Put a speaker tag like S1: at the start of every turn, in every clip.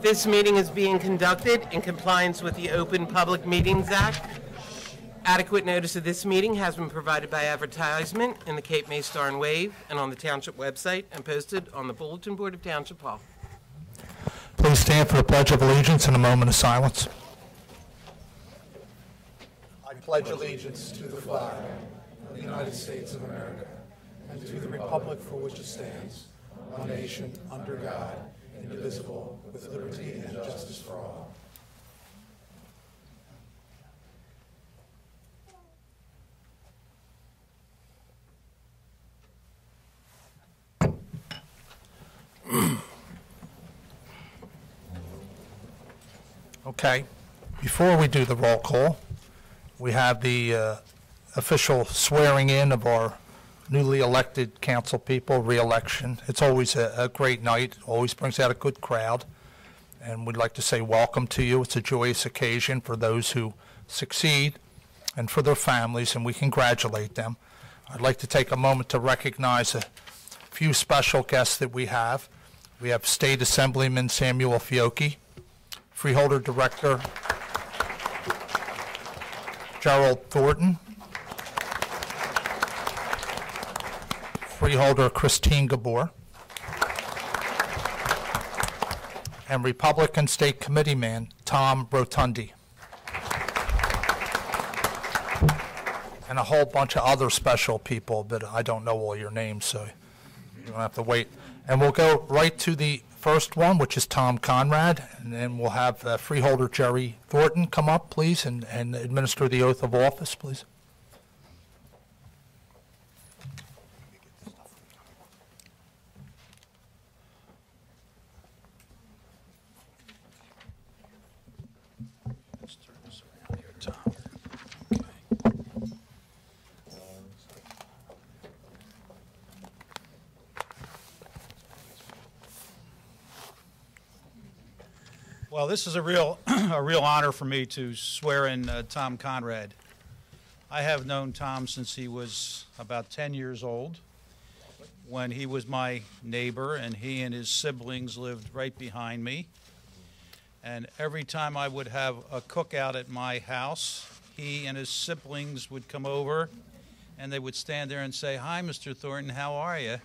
S1: This meeting is being conducted in compliance with the Open Public Meetings Act. Adequate notice of this meeting has been provided by advertisement in the Cape May Star and Wave and on the Township website and posted on the Bulletin Board of Township Hall.
S2: Please stand for the Pledge of Allegiance and a moment of silence.
S3: I pledge allegiance to the flag of the United States of America and to the republic for which it stands, one nation, under God, indivisible, with liberty and justice for all.
S2: Okay, before we do the roll call, we have the official swearing in of our newly elected council people, re-election. It's always a great night, always brings out a good crowd, and we'd like to say welcome to you. It's a joyous occasion for those who succeed and for their families, and we congratulate them. I'd like to take a moment to recognize a few special guests that we have. We have State Assemblyman Samuel Fiocchi, Freeholder Director Gerald Thornton, Freeholder Christine Gabor, and Republican State Committeeman Tom Rotundi, and a whole bunch of other special people, but I don't know all your names, so you don't have to wait. And we'll go right to the first one, which is Tom Conrad, and then we'll have Freeholder Jerry Thornton come up, please, and administer the oath of office, please. Let's turn this around here, Tom.
S4: Well, this is a real honor for me to swear in Tom Conrad. I have known Tom since he was about 10 years old, when he was my neighbor, and he and his siblings lived right behind me. And every time I would have a cookout at my house, he and his siblings would come over, and they would stand there and say, "Hi, Mr. Thornton, how are you?"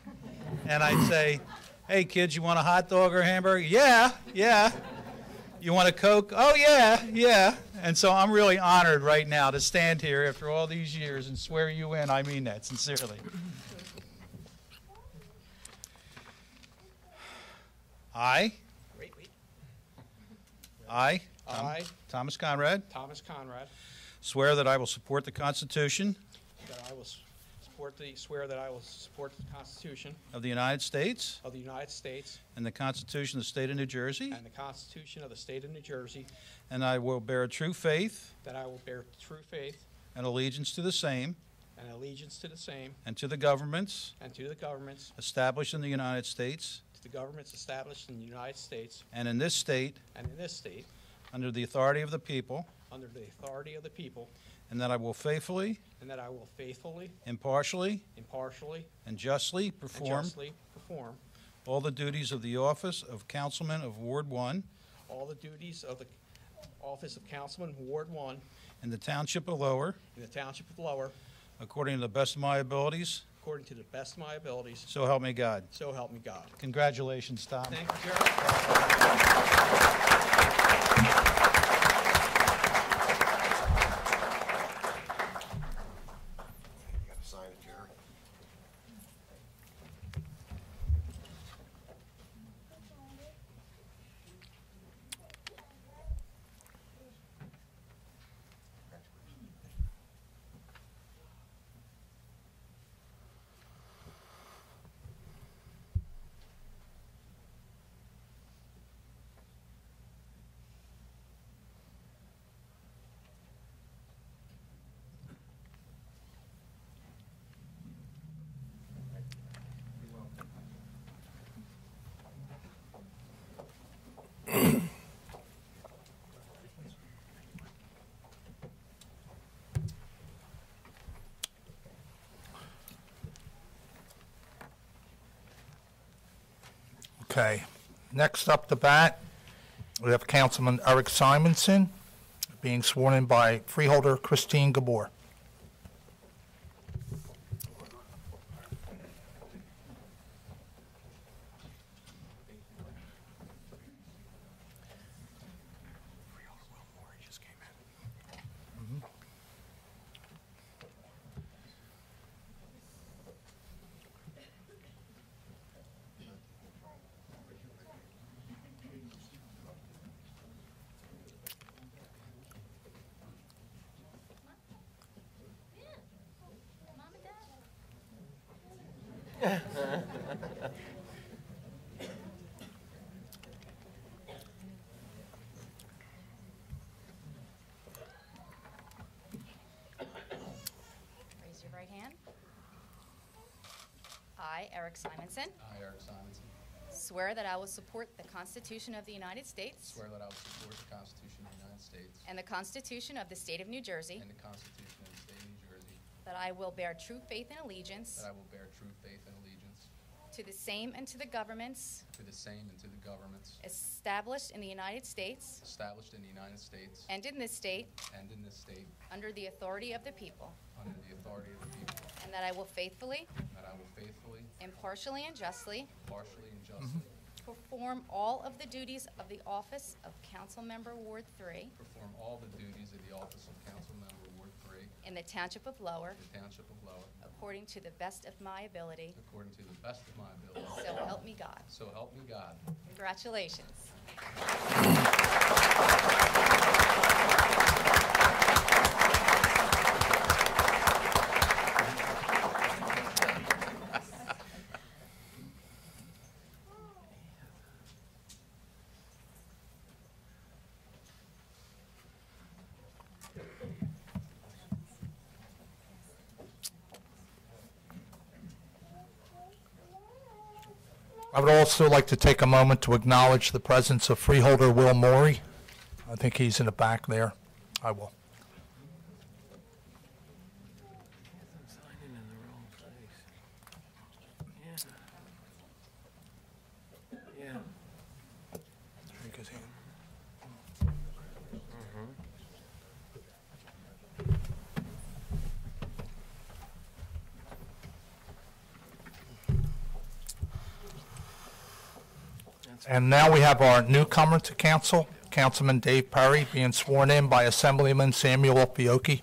S4: And I'd say, "Hey, kids, you want a hot dog or a hamburger?" "Yeah, yeah." "You want a Coke?" "Oh, yeah, yeah." And so I'm really honored right now to stand here after all these years and swear you in. I mean that sincerely. I, Thomas Conrad, swear that I will support the Constitution
S5: swear that I will support the Constitution
S4: of the United States
S5: of the United States
S4: and the Constitution of the State of New Jersey,
S5: and the Constitution of the State of New Jersey,
S4: and I will bear true faith
S5: that I will bear true faith
S4: and allegiance to the same
S5: and allegiance to the same
S4: and to the governments
S5: and to the governments
S4: established in the United States
S5: established in the United States
S4: and in this state under the authority of the people, and that I will faithfully, impartially, and justly perform all the duties of the office of Councilman of Ward 1
S5: all the duties of the office of Councilman Ward 1
S4: in the Township of Lower, according to the best of my abilities, so help me God.
S5: So help me God.
S4: Congratulations, Tom.
S5: Thank you, Gerald.
S2: Okay, next up to bat We have Councilman Eric Simonson being sworn in by Freeholder Christine Gabor.
S6: Raise your right hand. I, Eric Simonson,
S7: I, Eric Simonson,
S6: swear that I will support the Constitution of the United States
S7: swear that I will support the Constitution of the United States
S6: and the Constitution of the State of New Jersey,
S7: and the Constitution of the State of New Jersey,
S6: that I will bear true faith and allegiance
S7: that I will bear true faith and allegiance
S6: to the same and to the governments
S7: to the same and to the governments
S6: established in the United States
S7: established in the United States
S6: and in this state
S7: and in this state
S6: under the authority of the people,
S7: under the authority of the people,
S6: and that I will faithfully,
S7: that I will faithfully,
S6: impartially, and justly
S7: impartially, and justly
S6: perform all of the duties of the office of Council Member Ward 3
S7: perform all the duties of the office of Council Member Ward 3
S6: in the Township of Lower
S7: in the Township of Lower
S6: according to the best of my ability.
S7: according to the best of my ability.
S6: So help me God.
S7: So help me God.
S6: Congratulations.
S2: I would also like to take a moment to acknowledge the presence of Freeholder Will Morey. I think he's in the back there. I will.
S1: Signing in the wrong place. Yeah. Yeah.
S2: And now we have our newcomer to council, Councilman Dave Perry, being sworn in by Assemblyman Samuel Fiocchi.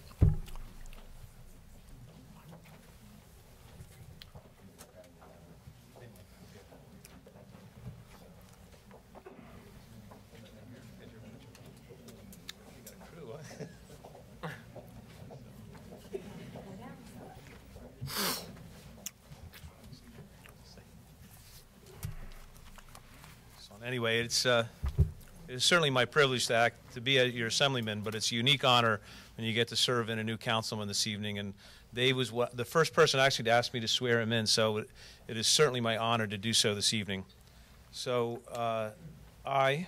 S4: Anyway, it's certainly my privilege to be your assemblyman, but it's a unique honor when you get to serve in a new councilman this evening. And Dave was the first person actually to ask me to swear him in, so it is certainly my honor to do so this evening. So I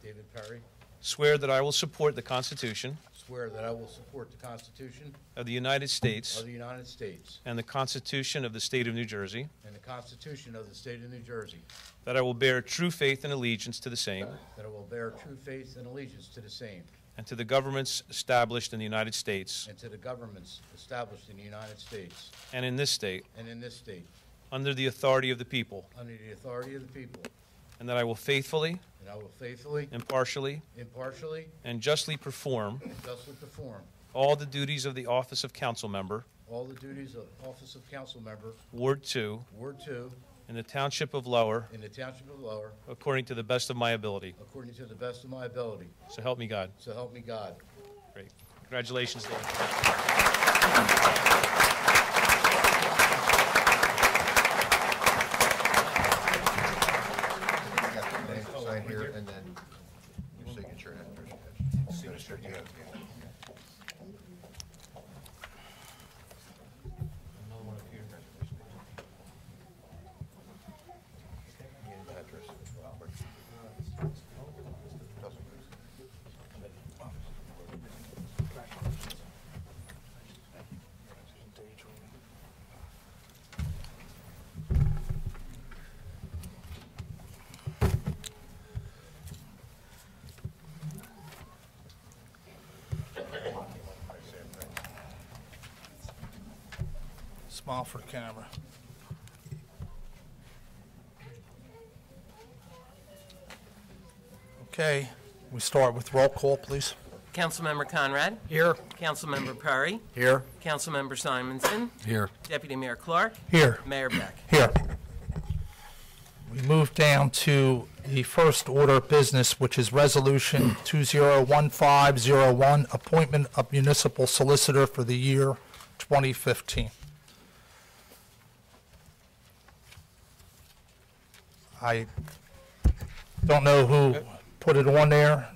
S8: David Perry,
S4: swear that I will support the Constitution
S8: swear that I will support the Constitution
S4: of the United States
S8: of the United States
S4: and the Constitution of the State of New Jersey,
S8: and the Constitution of the State of New Jersey,
S4: that I will bear true faith and allegiance to the same
S8: that I will bear true faith and allegiance to the same,
S4: and to the governments established in the United States
S8: and to the governments established in the United States
S4: and in this state,
S8: and in this state,
S4: under the authority of the people,
S8: under the authority of the people,
S4: and that I will faithfully,
S8: and I will faithfully,
S4: impartially,
S8: impartially,
S4: and justly perform
S8: and justly perform
S4: all the duties of the office of council member,
S8: all the duties of office of council member,
S4: Ward 2,
S8: Ward 2,
S4: in the Township of Lower,
S8: in the Township of Lower,
S4: according to the best of my ability.
S8: according to the best of my ability.
S4: So help me God.
S8: So help me God.
S4: Great. Congratulations, Dave.
S9: Sign here and then your signature after. Signature, you have.
S2: Smile for the camera. Okay, we start with roll call, please.
S1: Councilmember Conrad.
S5: Here.
S1: Councilmember Perry.
S8: Here.
S1: Councilmember Simonson.
S7: Here.
S1: Deputy Mayor Clark.
S2: Here.
S1: Mayor Beck.
S2: Here. We move down to the first order of business, which is Resolution 201501, appointment of municipal solicitor for the year 2015. I don't know who put it on there.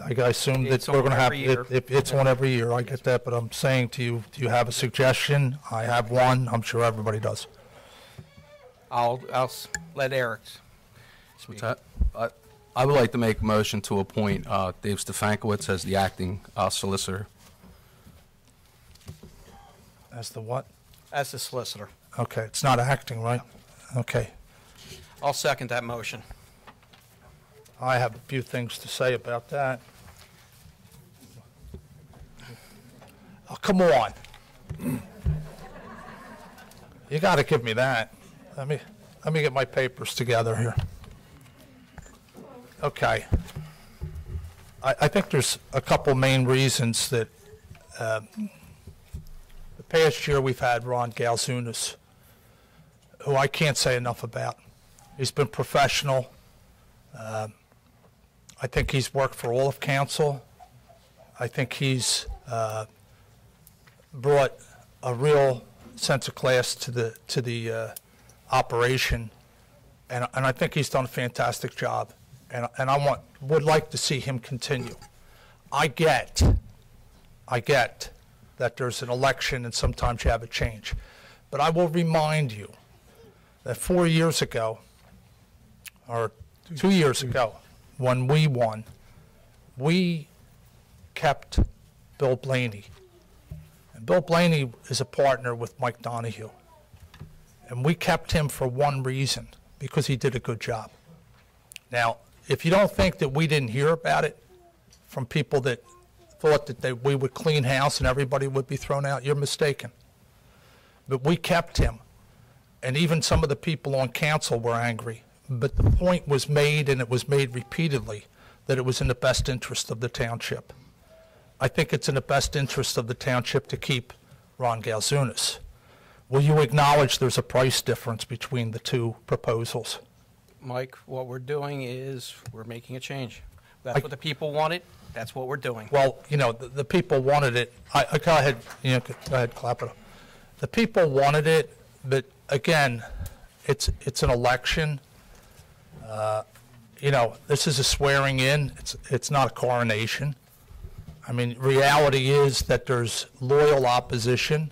S2: I assume that
S5: It's
S2: we're
S5: on
S2: going to have,
S5: every year.
S2: it's on every year, I get that, but I'm saying to you, do you have a suggestion? I have one, I'm sure everybody does.
S5: I'll let Eric speak.
S7: What's that? I would like to make a motion to appoint Dave Stefankowitz as the acting solicitor.
S2: As the what?
S5: As the solicitor.
S2: Okay, it's not acting, right? Okay.
S5: I'll second that motion.
S2: I have a few things to say about that. Oh, come on. You got to give me that. Let me get my papers together here. Okay. I think there's a couple main reasons that the past year we've had Ron Galzunas, who I can't say enough about. He's been professional. I think he's worked for all of council. I think he's brought a real sense of class to the operation, and I think he's done a fantastic job. And I would like to see him continue. I get that there's an election and sometimes you have a change, but I will remind you that 4 years ago, or 2 years ago, when we won, we kept Bill Blaney. And Bill Blaney is a partner with Mike Donahue. And we kept him for one reason, because he did a good job. Now, if you don't think that we didn't hear about it from people that thought that we would clean house and everybody would be thrown out, you're mistaken. But we kept him. And even some of the people on council were angry. But the point was made, and it was made repeatedly, that it was in the best interest of the township. I think it's in the best interest of the township to keep Ron Galzunas. Will you acknowledge there's a price difference between the two proposals?
S5: Mike, what we're doing is we're making a change. That's what the people wanted. That's what we're doing.
S2: Well, you know, the people wanted it. Go ahead, go ahead, clap it up. The people wanted it, but again, it's an election. You know, this is a swearing in. It's not a coronation. I mean, reality is that there's loyal opposition.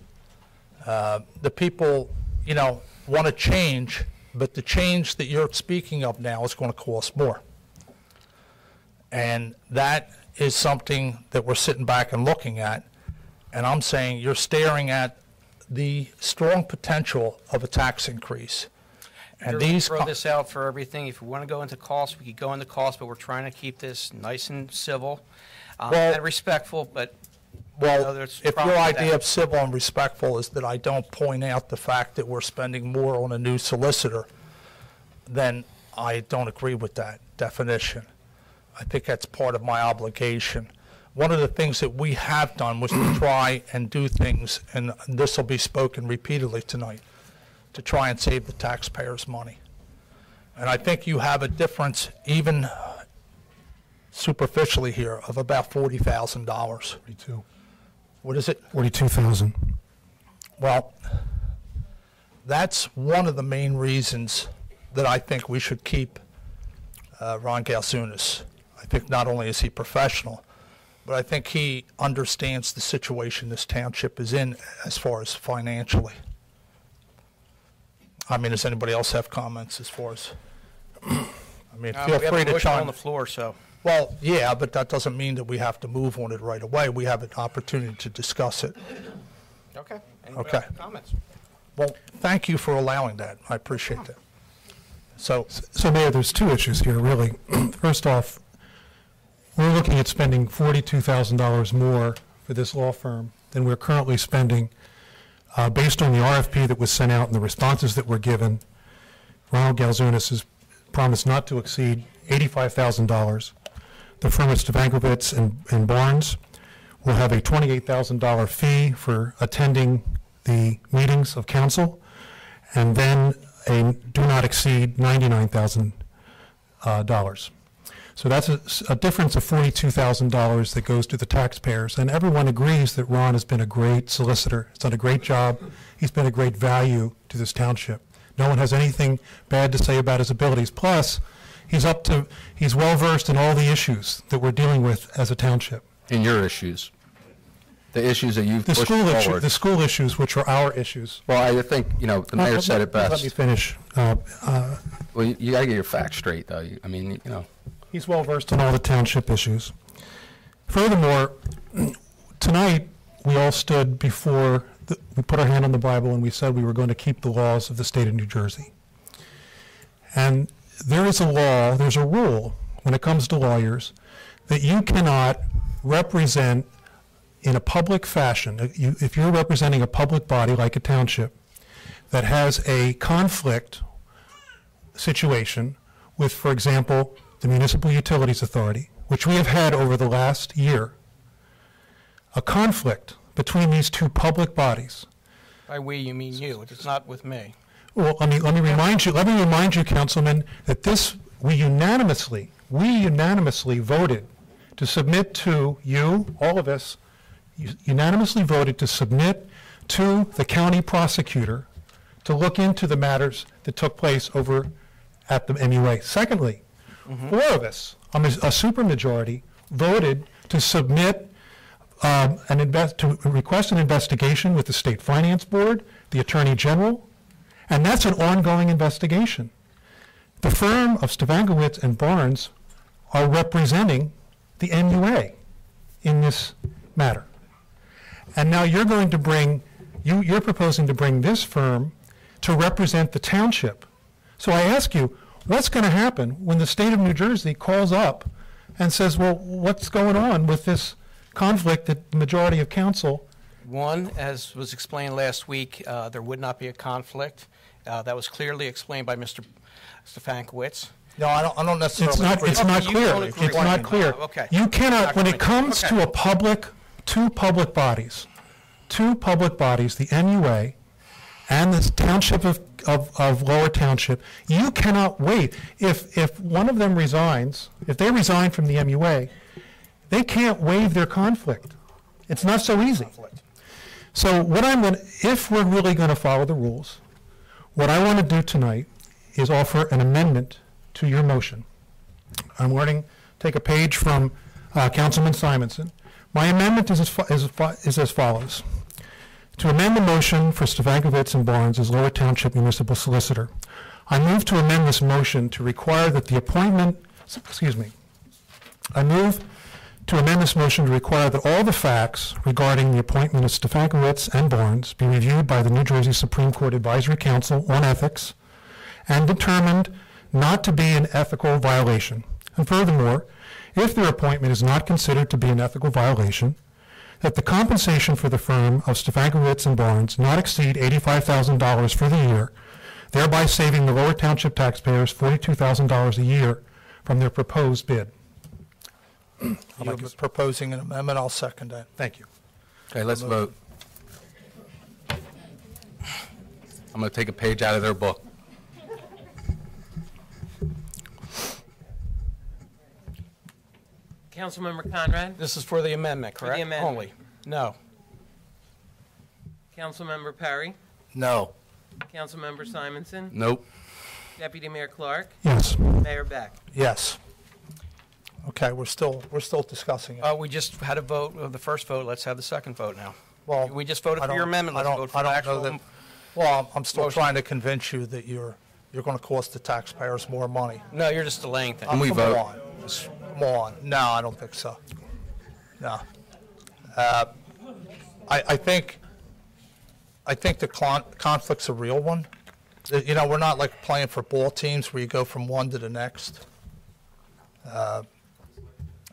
S2: The people, you know, want to change, but the change that you're speaking of now is going to cost more. And that is something that we're sitting back and looking at. And I'm saying you're staring at the strong potential of a tax increase. And
S5: You're
S2: these
S5: throw this out for everything. If we want to go into cost, we could go into cost, but we're trying to keep this nice and civil and respectful. But
S2: Well,
S5: there's
S2: if your
S5: problems with
S2: idea
S5: that.
S2: of civil and respectful is that I don't point out the fact that we're spending more on a new solicitor, then I don't agree with that definition. I think that's part of my obligation. One of the things that we have done was to try and do things, and this will be spoken repeatedly tonight, to try and save the taxpayers money. And I think you have a difference, even superficially here, of about $40,000.
S3: 42.
S2: What is it?
S3: 42,000.
S2: Well, that's one of the main reasons that I think we should keep Ron Galzunas. I think not only is he professional, but I think he understands the situation this township is in as far as financially. I mean, does anybody else have comments as far as? I mean, feel
S5: we have
S2: free
S5: a
S2: to
S5: motion on
S2: chime.
S5: the floor, so.
S2: Well, yeah, but that doesn't mean that we have to move on it right away. We have an opportunity to discuss it.
S5: Okay. Anybody
S2: Okay.
S5: have comments?
S2: Well, thank you for allowing that. I appreciate that. So,
S3: So, Mayor, there's two issues here, really. First off, we're looking at spending $42,000 more for this law firm than we're currently spending Based on the RFP that was sent out and the responses that were given, Ronald Galzunas has promised not to exceed $85,000. The firm at Stefankiewicz and Barnes will have a $28,000 fee for attending the meetings of council, and then a do not exceed $99,000. So that's a difference of $42,000 that goes to the taxpayers. And everyone agrees that Ron has been a great solicitor. He's done a great job. He's been a great value to this township. No one has anything bad to say about his abilities. Plus, he's well-versed in all the issues that we're dealing with as a township.
S7: In your issues, the issues that you've pushed forward.
S3: The school issues, which are our issues.
S7: Well, I think, the mayor said it best.
S3: Let me finish.
S7: Well, you got to get your facts straight, though.
S3: He's well-versed in all the township issues. Furthermore, tonight, we all stood before, we put our hand on the Bible and we said we were going to keep the laws of the state of New Jersey. And there is a law, there's a rule when it comes to lawyers that you cannot represent in a public fashion, if you're representing a public body like a township that has a conflict situation with, for example, the Municipal Utilities Authority, which we have had over the last year, a conflict between these two public bodies.
S5: By we, you mean you. It's not with me.
S3: Well, let me remind you, Councilman, that we unanimously voted to submit to you, all of us, unanimously voted to submit to the county prosecutor to look into the matters that took place over at the MUA. Secondly, 4 of us, a supermajority, voted to submit to request an investigation with the State Finance Board, the Attorney General, and that's an ongoing investigation. The firm of Stefankiewicz and Barnes are representing the MUA in this matter. And now you're going to you're proposing to bring this firm to represent the township. So I ask you, what's going to happen when the state of New Jersey calls up and says, well, what's going on with this conflict that the majority of council?
S5: One, as was explained last week, there would not be a conflict. That was clearly explained by Mr. Stefankiewicz.
S2: No, I don't necessarily.
S3: It's not clear. It's not clear.
S5: Okay.
S3: You cannot, when it comes to two public bodies, the MUA and the township of Lower Township, you cannot wait. If one of them resigns, if they resign from the MUA, they can't waive their conflict. It's not so easy. So if we're really going to follow the rules, what I want to do tonight is offer an amendment to your motion. I'm going to take a page from Councilman Simonson. My amendment is as follows. To amend the motion for Stefankiewicz and Barnes as Lower Township Municipal Solicitor, I move to amend this motion to require that the appointment, I move to amend this motion to require that all the facts regarding the appointment of Stefankiewicz and Barnes be reviewed by the New Jersey Supreme Court Advisory Council on Ethics and determined not to be an ethical violation. And furthermore, if their appointment is not considered to be an ethical violation, that the compensation for the firm of Stefankiewicz and Barnes not exceed $85,000 for the year, thereby saving the Lower Township taxpayers $42,000 a year from their proposed bid.
S2: You're proposing an amendment, I'll second that.
S3: Thank you.
S7: Okay, let's vote. I'm going to take a page out of their book.
S1: Councilmember Conrad?
S5: This is for the amendment, correct?
S1: the amendment.
S5: Only. No.
S1: Councilmember Perry?
S2: No.
S1: Councilmember Simonson?
S7: Nope.
S1: Deputy Mayor Clark?
S3: Yes.
S1: Mayor Beck?
S2: Yes. Okay, we're still discussing it.
S5: We just had a vote, the first vote. Let's have the second vote now.
S2: Well,
S5: We just voted for your amendment. Let's vote for the actual.
S2: Well, I'm still
S5: motion.
S2: trying to convince you that you're going to cost the taxpayers more money.
S5: No, you're just delaying things.
S7: we
S2: Come
S7: vote?
S2: on. Come on. No, I don't think so. No. I think the conflict's a real one. We're not like playing for ball teams where you go from one to the next.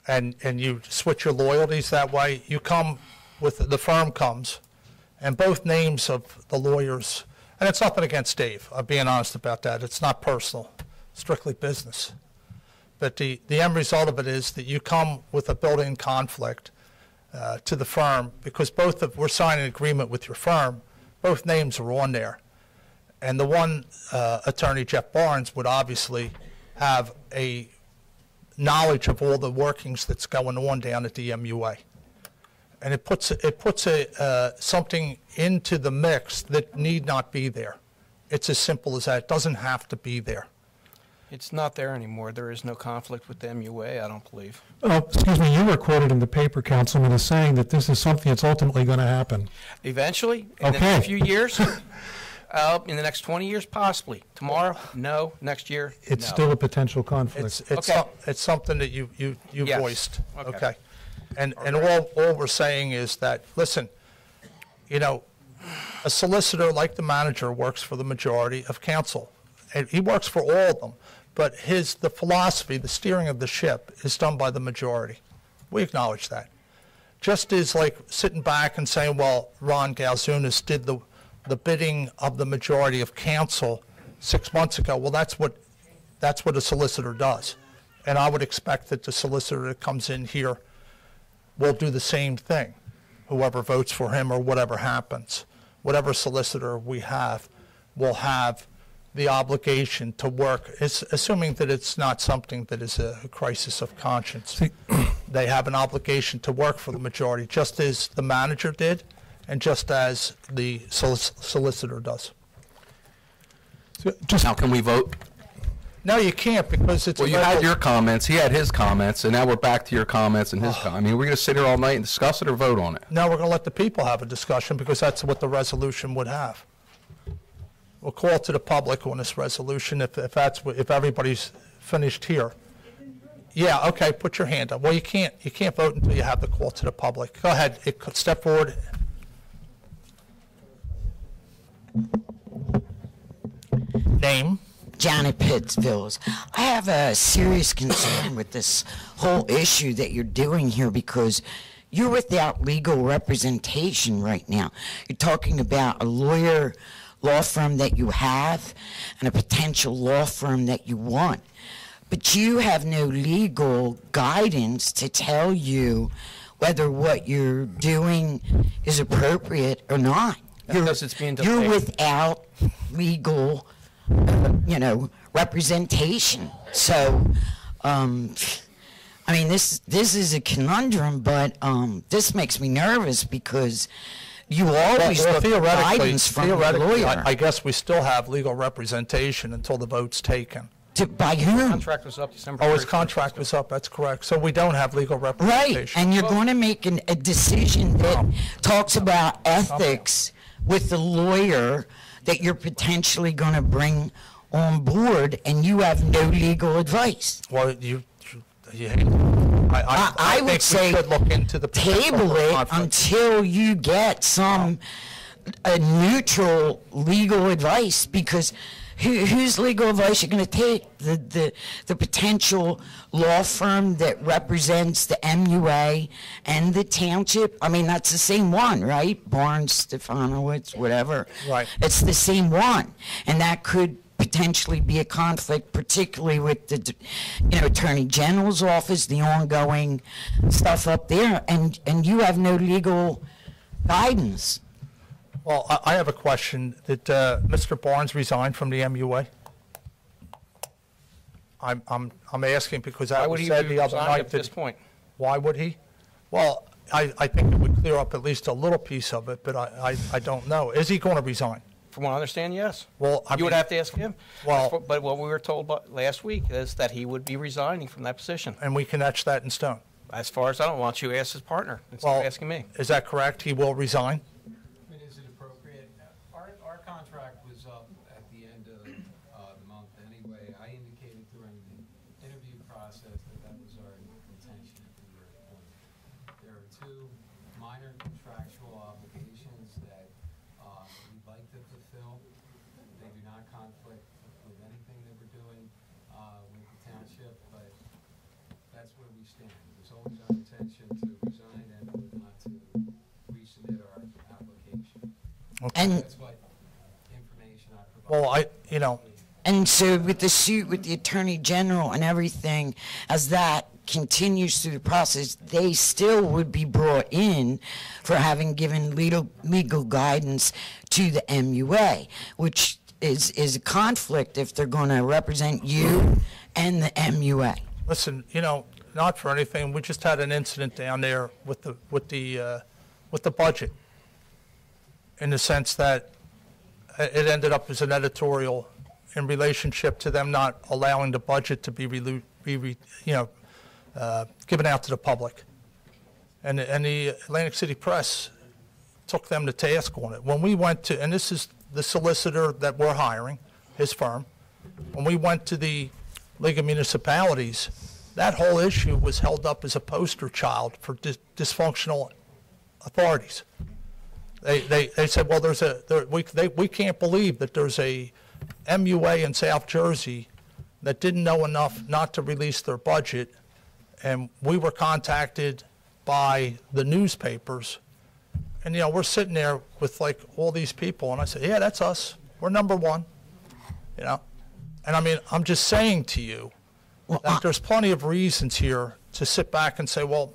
S2: And you switch your loyalties that way. You come with, the firm comes And both names of the lawyers, and it's nothing against Dave, I'm being honest about that. It's not personal, strictly business. But the end result of it is that you come with a built-in conflict to the firm because we're signing an agreement with your firm. Both names are on there. And the one attorney, Jeff Barnes, would obviously have a knowledge of all the workings that's going on down at the MUA. And it puts something into the mix that need not be there. It's as simple as that. It doesn't have to be there.
S5: It's not there anymore. There is no conflict with the MUA, I don't believe.
S10: Oh, excuse me, you were quoted in the paper, Councilman, as saying that this is something that's ultimately going to happen.
S5: Eventually, in the
S10: Okay.
S5: next few years, in the next 20 years, possibly. Tomorrow, no. Next year,
S10: It's
S5: no.
S10: still a potential conflict.
S2: It's something that you
S5: Yes.
S2: voiced.
S5: Okay.
S2: And all we're saying is that, listen, you know, a solicitor like the manager works for the majority of council. And he works for all of them, but the philosophy, the steering of the ship is done by the majority. We acknowledge that. Just as like sitting back and saying, well, Ron Galzunas did the bidding of the majority of council 6 months ago. Well, that's what a solicitor does. And I would expect that the solicitor that comes in here will do the same thing, whoever votes for him or whatever happens. Whatever solicitor we have will have the obligation to work, assuming that it's not something that is a crisis of conscience. They have an obligation to work for the majority, just as the manager did and just as the solicitor does.
S7: Now, can we vote?
S2: No, you can't because it's
S7: Well, you had your comments, he had his comments, and now we're back to your comments and his comments. I mean, we're going to sit here all night and discuss it or vote on it?
S2: No, we're going to let the people have a discussion because that's what the resolution would have. We'll call to the public on this resolution if everybody's finished here. Yeah, okay, put your hand up. Well, you can't vote until you have the call to the public. Go ahead, step forward. Name?
S11: Janet Pittsvilles. I have a serious concern with this whole issue that you're doing here because you're without legal representation right now. You're talking about a law firm that you have and a potential law firm that you want. But you have no legal guidance to tell you whether what you're doing is appropriate or not.
S5: Because it's being
S11: You're
S5: delayed.
S11: without legal, representation. So, I mean, this is a conundrum, but this makes me nervous because you always look for guidance from a lawyer.
S2: I guess we still have legal representation until the vote's taken.
S11: By whom?
S5: Contract was up December 31st.
S2: Oh, his contract was up, that's correct. So we don't have legal
S11: Right,
S2: representation.
S11: and you're going to make a decision that talks about ethics with the lawyer that you're potentially going to bring on board, and you have no legal advice.
S2: Well,
S11: I would
S2: think
S11: say
S2: we should look into the
S11: table it
S2: conflict.
S11: until you get some neutral legal advice, because whose legal advice are you going to take? The potential law firm that represents the MUA and the township? I mean, that's the same one, right? Barnes, Stefanowitz, whatever.
S2: Right.
S11: It's the same one. And that could potentially be a conflict, particularly with the Attorney General's office, the ongoing stuff up there, and you have no legal guidance.
S2: Well, I have a question. Did Mr. Barnes resign from the MUA? I'm asking because
S5: Why
S2: that
S5: would
S2: was
S5: he
S2: said
S5: be
S2: the other
S5: resigning
S2: night.
S5: at this point?
S2: Why would he? Well, I think it would clear up at least a little piece of it, but I don't know. Is he going to resign?
S5: From what I understand, yes.
S2: Well,
S5: You would have to ask him.
S2: Well-
S5: But what we were told last week is that he would be resigning from that position.
S2: And we can etch that in stone.
S5: As far as I don't want you to ask his partner instead
S2: Well,
S5: of asking me.
S2: Is that correct? He will resign?
S12: I mean, is it appropriate? Our contract was up at the end of the month anyway. I indicated during the interview process that was our intention if we were appointed. There are two minor contractual obligations that we'd like to fulfill. They do not conflict with anything that we're doing with the township, but that's where we stand. It's always our intention to resign and not to resubmit our application.
S11: And
S12: That's what information I provided.
S2: Well,
S11: And so with the suit with the Attorney General and everything, as that continues through the process, they still would be brought in for having given legal guidance to the MUA, which is a conflict if they're going to represent you and the MUA.
S2: listen, not for anything, we just had an incident down there with the budget, in the sense that it ended up as an editorial in relationship to them not allowing the budget to be given out to the public. And the Atlantic City Press took them to task on it. When we went to, and this is the solicitor that we're hiring, his firm, when we went to the League of Municipalities, that whole issue was held up as a poster child for dysfunctional authorities. They said, well, we can't believe that there's a MUA in South Jersey that didn't know enough not to release their budget, and we were contacted by the newspapers, and we're sitting there with like all these people, and I said, yeah, that's us. We're number one, And I mean, I'm just saying to you that there's plenty of reasons here to sit back and say, well,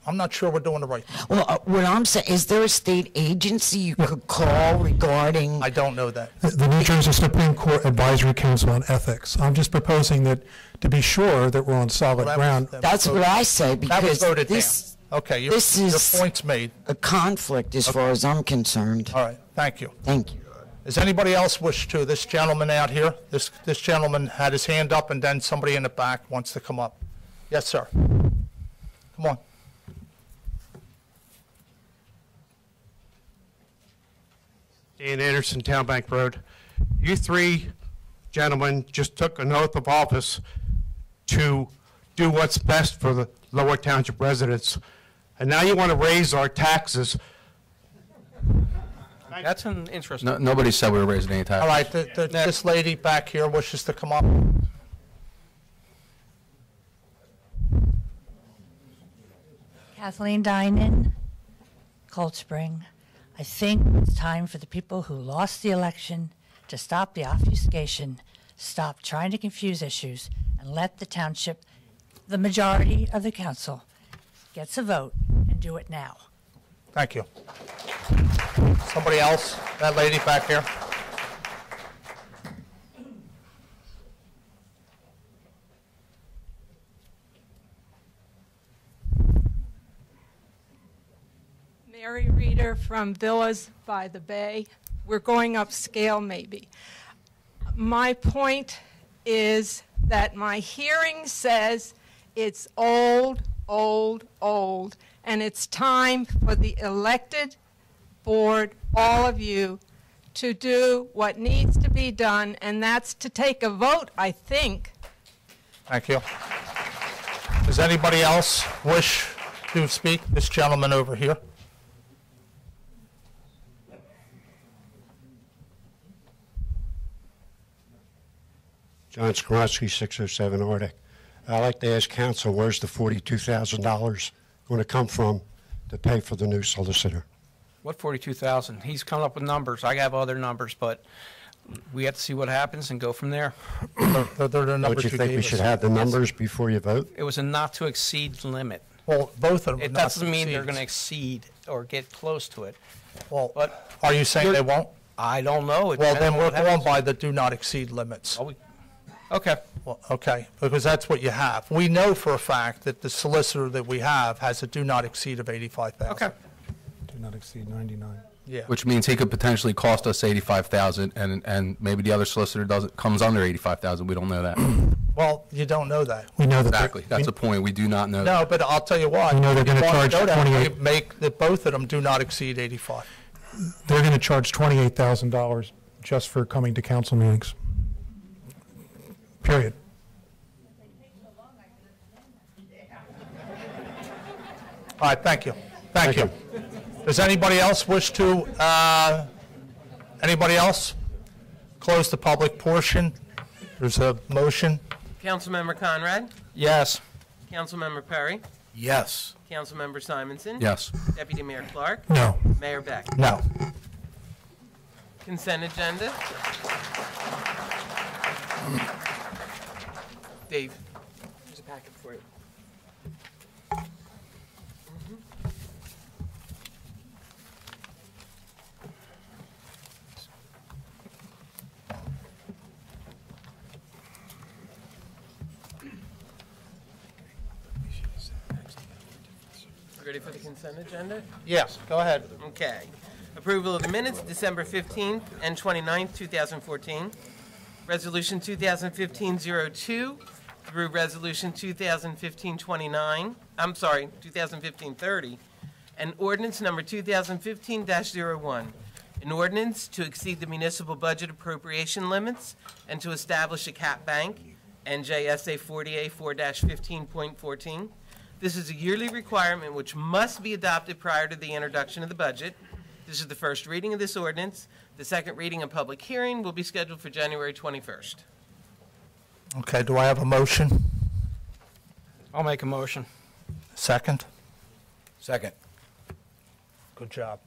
S2: I'm not sure we're doing the right thing.
S11: Well, what I'm saying, is there a state agency you could call regarding?
S2: I don't know that.
S10: The New Jersey Supreme Court Advisory Council on Ethics. I'm just proposing that, to be sure that we're on solid ground.
S11: That's what I say,
S2: That was
S11: because
S2: voted
S11: this,
S2: down. Okay, your
S11: this is
S2: point's made.
S11: a conflict as far as I'm concerned.
S2: All right, thank you.
S11: Thank you.
S2: Does anybody else wish to? This gentleman out here, this gentleman had his hand up, and then somebody in the back wants to come up. Yes, sir. Come on.
S13: Dan Anderson, Town Bank Road. You three gentlemen just took an oath of office to do what's best for the Lower Township residents, and now you want to raise our taxes.
S5: That's an interesting.
S7: Nobody said we were raising any taxes.
S2: All right, this lady back here wishes to come up.
S14: Kathleen Dinan, Cold Spring. I think it's time for the people who lost the election to stop the obfuscation, stop trying to confuse issues, and let the township, the majority of the council, gets a vote and do it now.
S2: Thank you. Somebody else? That lady back here?
S15: Mary Reeder from Villas by the Bay. We're going upscale maybe. My point is that my hearing says it's old, old, old, and it's time for the elected board, all of you, to do what needs to be done, and that's to take a vote, I think.
S2: Thank you. Does anybody else wish to speak? This gentleman over here.
S16: John Skoronsky, 607 Arctic. I'd like to ask council, where's the $42,000 going to come from to pay for the new solicitor?
S5: What 42,000? He's come up with numbers. I have other numbers, but we have to see what happens and go from there.
S2: They're the numbers
S16: Don't you think we should have the numbers before you vote?
S5: It was a not to exceed limit.
S2: Well, both of them.
S5: It doesn't mean they're going to exceed or get close to it.
S2: Well,
S5: but
S2: are you saying they won't?
S5: I don't know. It
S2: Well,
S5: depends
S2: then
S5: on
S2: we're
S5: what
S2: going
S5: happens.
S2: by the do not exceed limits.
S5: Okay.
S2: Well, okay, because that's what you have. We know for a fact that the solicitor that we have has a do not exceed of $85,000.
S5: Okay.
S10: Do not exceed 99.
S2: Yeah.
S7: Which means he could potentially cost us $85,000, and maybe the other solicitor comes under $85,000. We don't know that.
S2: Well, you don't know that.
S10: We know that.
S7: Exactly. That's the point. We do not know.
S2: No, but I'll tell you what.
S10: We know they're gonna charge 28.
S2: Make that both of them do not exceed 85.
S10: They're going to charge $28,000 just for coming to council meetings. Period.
S2: All right, thank you. Thank you. Does anybody else wish to, anybody else? Close the public portion. There's a motion.
S1: Councilmember Conrad?
S5: Yes.
S1: Councilmember Perry?
S9: Yes.
S1: Councilmember Simonson?
S7: Yes.
S1: Deputy Mayor Clark?
S10: No.
S1: Mayor Beck?
S2: No.
S1: Consent agenda. Dave, there's a packet for you. Ready for the consent agenda?
S2: Yes, go ahead.
S1: Okay. Approval of the minutes, December 15th and 29th, 2014. Resolution 2015-02 through Resolution 2015-29, 2015-30, and ordinance number 2015-01, an ordinance to exceed the municipal budget appropriation limits and to establish a cap bank, NJSA 40A4-15.14. This is a yearly requirement which must be adopted prior to the introduction of the budget. This is the first reading of this ordinance. The second reading and public hearing will be scheduled for January 21st.
S2: Okay, do I have a motion?
S5: I'll make a motion.
S2: Second?
S7: Second.
S2: Good job.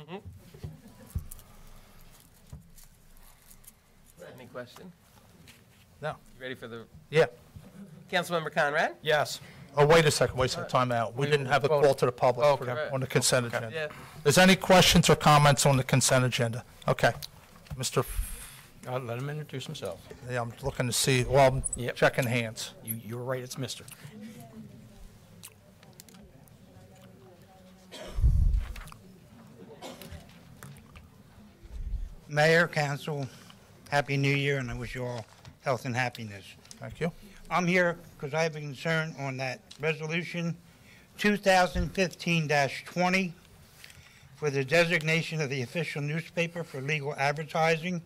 S1: Any question?
S2: No.
S1: You ready for the...
S2: Yeah.
S1: Councilmember Conrad?
S5: Yes.
S2: Oh, wait a second, time out. We didn't have a call to the public for
S5: Okay.
S2: the- on the consent agenda.
S1: Yeah.
S2: Is there any questions or comments on the consent agenda? Okay. Mr.,
S5: I'll let him introduce himself.
S2: yeah, I'm looking to see, well, I'm
S5: Yep.
S2: checking hands.
S5: You were right, it's Mr.
S17: Mayor, council, happy new year, and I wish you all health and happiness.
S2: Thank you.
S17: I'm here because I have a concern on that resolution 2015-20 for the designation of the official newspaper for legal advertising.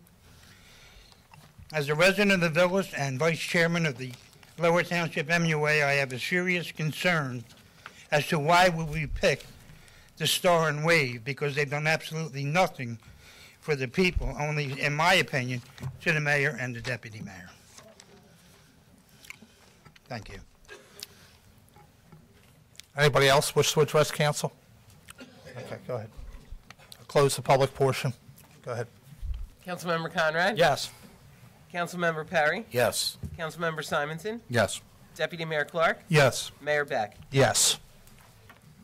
S17: As a resident of the village and vice chairman of the Lower Township MUA, I have a serious concern as to why would we pick the Star and Wave, because they've done absolutely nothing for the people, only, in my opinion, to the mayor and the deputy mayor. Thank you.
S2: Anybody else wish to address council? Okay, go ahead. Close the public portion. Go ahead.
S1: Councilmember Conrad?
S5: Yes.
S1: Councilmember Perry?
S7: Yes.
S1: Councilmember Simonson?
S7: Yes.
S1: Deputy Mayor Clark?
S2: Yes.
S1: Mayor Beck?
S2: Yes.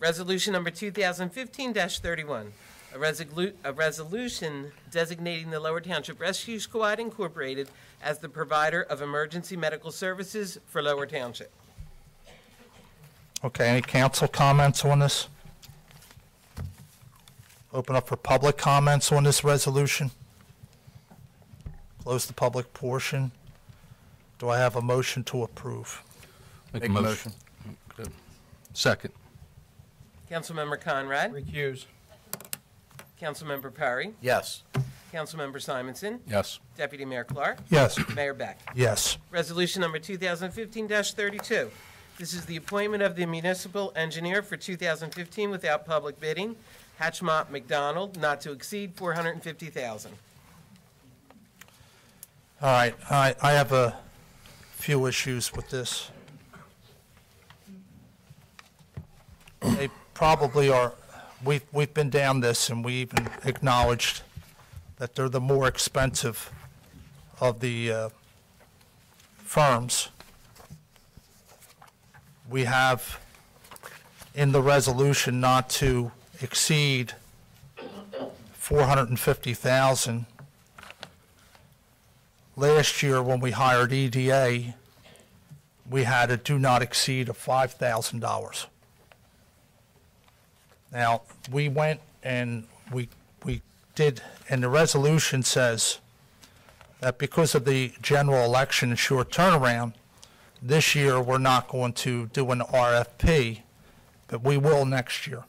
S1: Resolution number 2015-31, a resolution designating the Lower Township Rescue Squad Incorporated as the provider of emergency medical services for Lower Township.
S2: Okay, any council comments on this? Open up for public comments on this resolution. Close the public portion. Do I have a motion to approve?
S7: Make a motion. Good. Second.
S1: Councilmember Conrad?
S5: Recuse.
S1: Councilmember Perry?
S7: Yes.
S1: Councilmember Simonson?
S7: Yes.
S1: Deputy Mayor Clark?
S2: Yes.
S1: Mayor Beck?
S2: Yes.
S1: Resolution number 2015-32. This is the appointment of the municipal engineer for 2015 without public bidding. Hatchmont McDonald, not to exceed $450,000.
S2: All right, I have a few issues with this. They probably are, we've been down this, and we even acknowledged that they're the more expensive of the firms. We have in the resolution not to exceed $450,000. Last year, when we hired EDA, we had a do not exceed of $5,000. Now, we went and we did, and the resolution says that because of the general election and short turnaround, this year we're not going to do an RFP, but we will next year.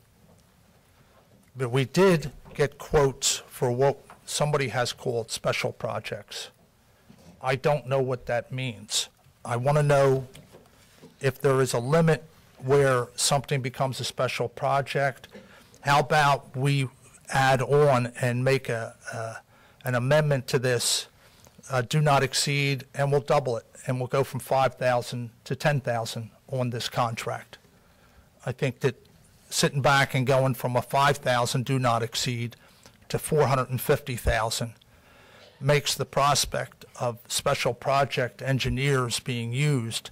S2: But we did get quotes for what somebody has called special projects. I don't know what that means. I want to know if there is a limit where something becomes a special project. How about we add on and make an amendment to this, do not exceed, and we'll double it, and we'll go from 5,000 to 10,000 on this contract. I think that sitting back and going from a 5,000 do not exceed to 450,000 makes the prospect of special project engineers being used.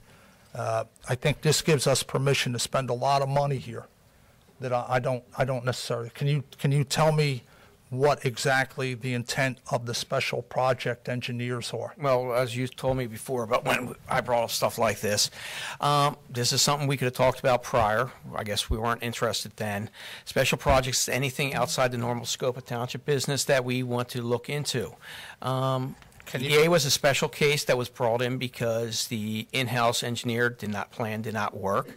S2: I think this gives us permission to spend a lot of money here that I don't necessarily. Can you tell me what exactly the intent of the special project engineers are?
S5: Well, as you told me before about when I brought up stuff like this, this is something we could have talked about prior. I guess we weren't interested then. Special projects, anything outside the normal scope of township business that we want to look into. EDA was a special case that was brought in because the in-house engineer did not work.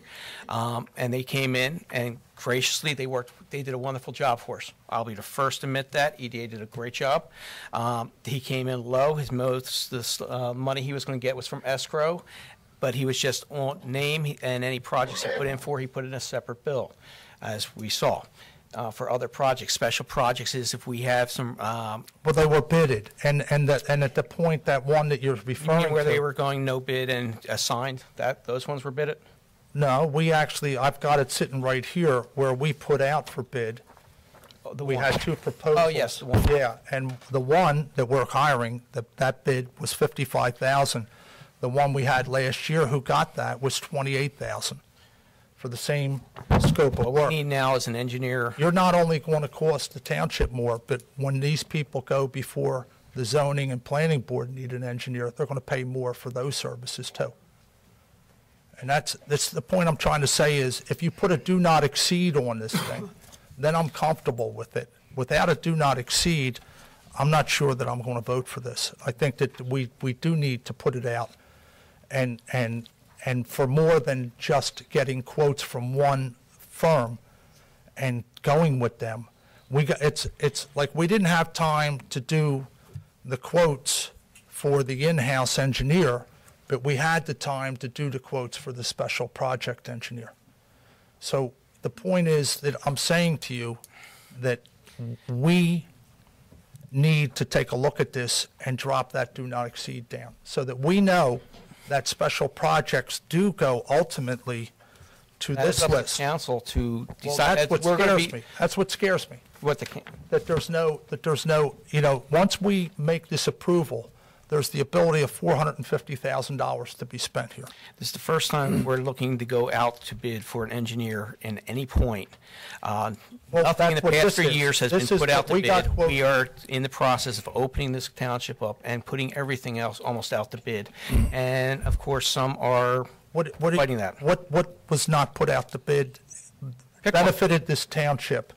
S5: And they came in and graciously they did a wonderful job for us. I'll be the first to admit that. EDA did a great job. He came in low. His most money he was going to get was from escrow, but he was just on name, and any projects he put in for, he put in a separate bill, as we saw. For other projects, special projects is if we have some.
S2: Well, they were bidded, and at the point that one that you're referring
S5: You mean where
S2: to,
S5: they were going no bid and assigned, those ones were bidded?
S2: No, we actually, I've got it sitting right here where we put out for bid. We had two proposals.
S5: Oh, yes, the one.
S2: Yeah, and the one that we're hiring, that bid was 55,000. The one we had last year who got that was 28,000 for the same scope of
S5: What
S2: work.
S5: we need now is an engineer.
S2: You're not only going to cost the township more, but when these people go before the zoning and planning board need an engineer, they're going to pay more for those services too. And that's the point I'm trying to say is if you put a do not exceed on this thing, then I'm comfortable with it. Without a do not exceed, I'm not sure that I'm going to vote for this. I think that we do need to put it out and for more than just getting quotes from one firm and going with them. It's like we didn't have time to do the quotes for the in-house engineer, but we had the time to do the quotes for the special project engineer. So the point is that I'm saying to you that we need to take a look at this and drop that do not exceed down so that we know that special projects do go ultimately to this
S5: That is up
S2: list.
S5: to council to
S2: Well,
S5: decide.
S2: that's what
S5: We're gonna
S2: scares me. That's what scares me.
S5: What
S2: That there's no, once we make this approval, there's the ability of $450,000 to be spent here.
S5: This is the first time we're looking to go out to bid for an engineer in any point. Nothing in
S2: that's
S5: the
S2: what
S5: past
S2: this
S5: 3
S2: is.
S5: years has
S2: This
S5: been
S2: is
S5: put out to
S2: we got
S5: bid.
S2: quotes.
S5: We are in the process of opening this township up and putting everything else almost out to bid. And of course, some are fighting that.
S2: What was not put out to bid benefited this township?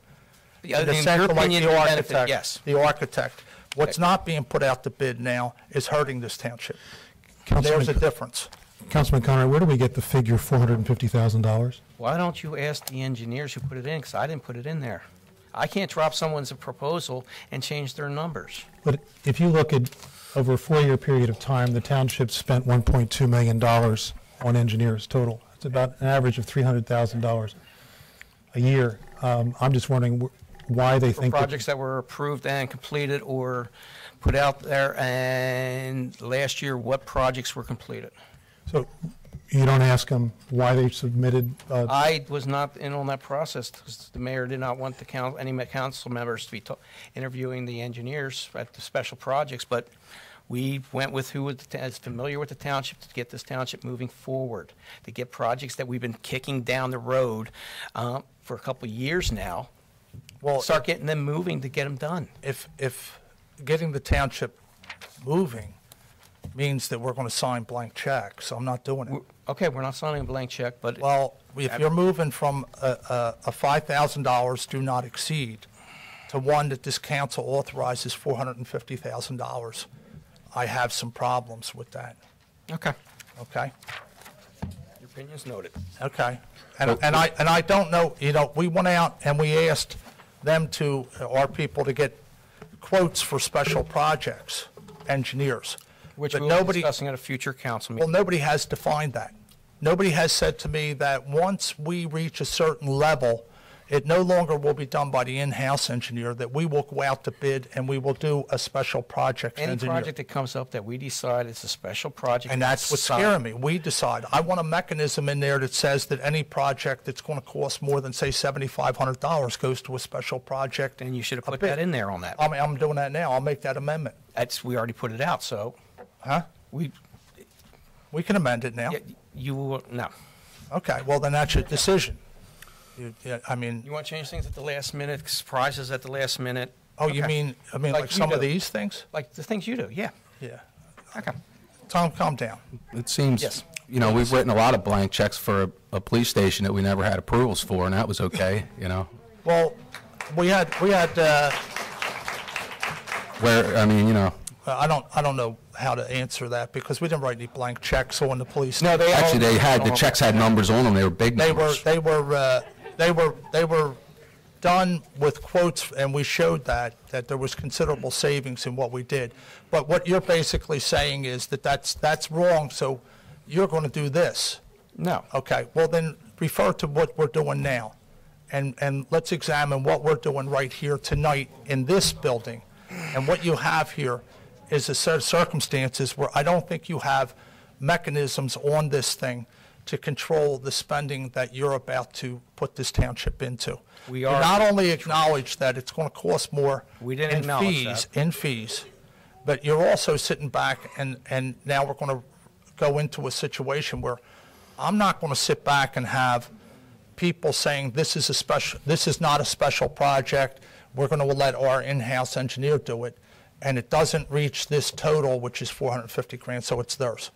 S5: In
S2: the
S5: your
S2: sense of like
S5: opinion,
S2: the
S5: it benefited,
S2: architect,
S5: yes.
S2: The architect. What's not being put out to bid now is hurting this township.
S10: Councilman-
S2: There's a difference.
S10: Councilman Conrad, where do we get the figure $450,000?
S5: Why don't you ask the engineers who put it in? Because I didn't put it in there. I can't drop someone's proposal and change their numbers.
S10: But if you look at over a 4-year period of time, the township spent $1.2 million on engineers total. It's about an average of $300,000 a year. I'm just wondering why they
S5: For
S10: think
S5: projects that were approved and completed or put out there, and last year, what projects were completed?
S10: So you don't ask them why they submitted?
S5: I was not in on that process because the mayor did not want any council members to be interviewing the engineers at the special projects, but we went with who is familiar with the township to get this township moving forward, to get projects that we've been kicking down the road for a couple of years now.
S2: Well,
S5: start getting them moving to get them done.
S2: If getting the township moving means that we're going to sign blank checks, I'm not doing it.
S5: Okay, we're not signing a blank check, but
S2: well, if you're moving from a $5,000 do not exceed to one that this council authorizes $450,000, I have some problems with that.
S5: Okay.
S2: Okay.
S5: Your opinion's noted.
S2: Okay. And I don't know, we went out and we asked them our people to get quotes for special projects, engineers.
S5: Which
S2: but
S5: we'll be discussing at a future council meeting.
S2: Well, nobody has defined that. Nobody has said to me that once we reach a certain level it no longer will be done by the in-house engineer, that we will go out to bid and we will do a special project
S5: Any
S2: engineer.
S5: project that comes up that we decide it's a special project.
S2: And that's what's scaring me. We decide. I want a mechanism in there that says that any project that's going to cost more than, say, $7,500 goes to a special project.
S5: And you should have put that in there on that.
S2: I mean, I'm doing that now. I'll make that amendment.
S5: We already put it out, so.
S2: Huh? We can amend it now.
S5: You will, no.
S2: Okay, well, then that's your decision. I mean.
S5: You want to change things at the last minute, surprises at the last minute?
S2: Oh, you mean, like some of these things?
S5: Like the things you do, yeah.
S2: Yeah.
S5: Okay.
S2: Tom, calm down.
S7: It seems, you know, we've written a lot of blank checks for a police station that we never had approvals for, and that was okay, you know?
S2: Well, we had,
S7: Where, I mean, you know.
S2: I don't know how to answer that because we didn't write any blank checks on the police.
S7: No, actually, the checks had numbers on them. They were big numbers.
S2: They were done with quotes, and we showed that there was considerable savings in what we did. But what you're basically saying is that that's wrong, so you're going to do this.
S5: No.
S2: Okay, well then refer to what we're doing now, and let's examine what we're doing right here tonight in this building. And what you have here is a set of circumstances where I don't think you have mechanisms on this thing to control the spending that you're about to put this township into.
S5: We
S2: You
S5: are
S2: not only acknowledge that it's going to cost more in fees, but you're also sitting back and now we're going to go into a situation where I'm not going to sit back and have people saying this is not a special project. We're going to let our in-house engineer do it, and it doesn't reach this total, which is 450 grand, so it's theirs.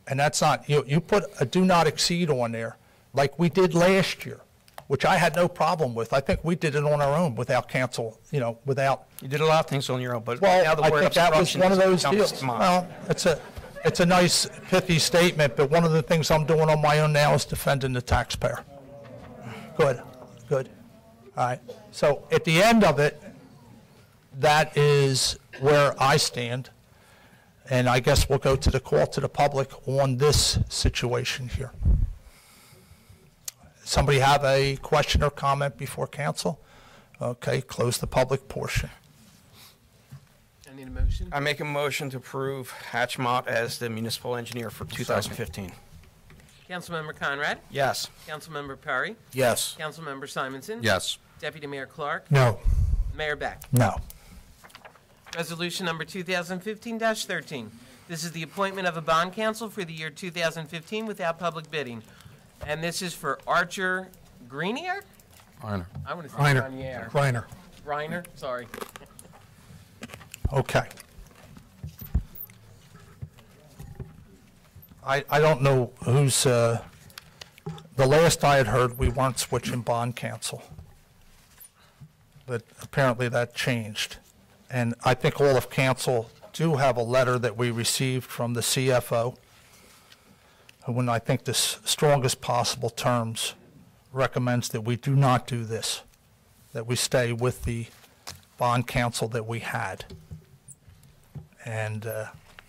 S2: And that's not, you put a do not exceed on there, like we did last year, which I had no problem with. I think we did it on our own without council, without.
S5: You did a lot of things on your own, but
S2: Well,
S5: now the
S2: I
S5: word
S2: think that was
S5: obstruction
S2: one of
S5: has
S2: those
S5: become
S2: deals.
S5: mine.
S2: Well, it's a nice pithy statement, but one of the things I'm doing on my own now is defending the taxpayer. Good. All right. So at the end of it, that is where I stand. And I guess we'll go to the call to the public on this situation here. Somebody have a question or comment before council? Okay, close the public portion.
S1: I need a motion.
S5: I make a motion to approve Hatchmont as the municipal engineer for 2015.
S1: Councilmember Conrad?
S5: Yes.
S1: Councilmember Perry?
S2: Yes.
S1: Councilmember Simonson?
S7: Yes.
S1: Deputy Mayor Clark?
S10: No.
S1: Mayor Beck?
S2: No.
S1: Resolution number 2015-13. This is the appointment of a bond counsel for the year 2015 without public bidding. And this is for Archer Greenier?
S7: Reiner.
S1: I want to say
S10: Reiner.
S1: Grenier.
S10: Reiner.
S1: Reiner, sorry.
S2: Okay. I don't know who's, the last I had heard, we weren't switching bond counsel. But apparently that changed. And I think all of council do have a letter that we received from the CFO, who, in I think the strongest possible terms, recommends that we do not do this, that we stay with the bond counsel that we had. And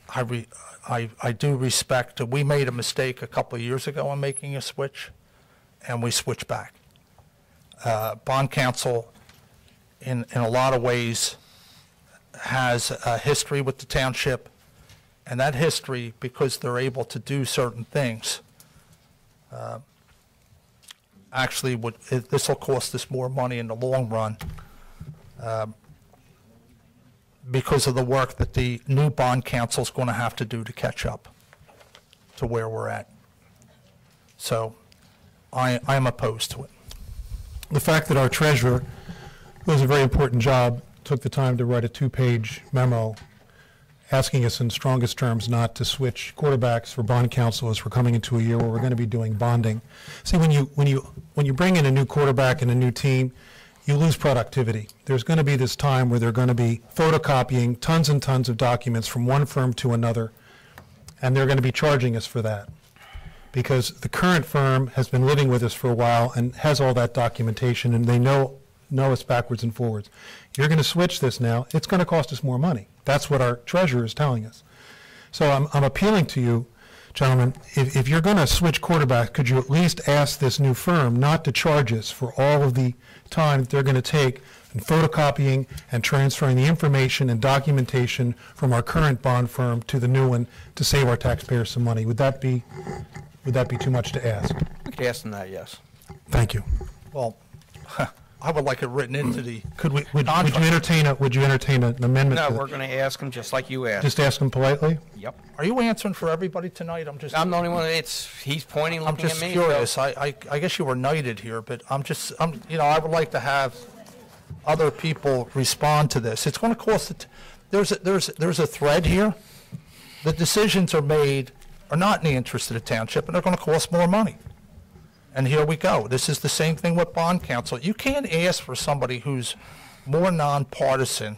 S2: I do respect, we made a mistake a couple of years ago in making a switch, and we switched back. Bond counsel, in a lot of ways, has a history with the township, and that history, because they're able to do certain things, actually this will cost us more money in the long run, because of the work that the new bond counsel is going to have to do to catch up to where we're at. So I'm opposed to it.
S10: The fact that our treasurer, who has a very important job, took the time to write a 2-page memo asking us in strongest terms not to switch quarterbacks for bond counsel as we're coming into a year where we're going to be doing bonding. See, when you bring in a new quarterback and a new team, you lose productivity. There's going to be this time where they're going to be photocopying tons and tons of documents from one firm to another, and they're going to be charging us for that because the current firm has been living with us for a while and has all that documentation, and they know us backwards and forwards. You're going to switch this now, it's going to cost us more money. That's what our treasurer is telling us. So I'm appealing to you Gentlemen, if you're going to switch quarterbacks, could you at least ask this new firm not to charge us for all of the time that they're going to take in photocopying and transferring the information and documentation from our current bond firm to the new one to save our taxpayers some money? Would that be too much to ask?
S5: We could ask them that, yes.
S10: Thank you.
S2: Well, I would like it written into the
S10: Would you entertain an amendment?
S5: No,
S10: to
S5: we're going to ask them just like you asked.
S10: Just ask them politely?
S5: Yep.
S2: Are you answering for everybody tonight? I'm
S5: the only one. He's pointing,
S2: I'm
S5: looking
S2: just
S5: at me.
S2: curious.
S5: so-
S2: I guess you were knighted here, but I would like to have other people respond to this. It's going to cost. There's a thread here. The decisions are not in the interest of the township, and they're going to cost more money. And here we go. This is the same thing with bond counsel. You can't ask for somebody who's more nonpartisan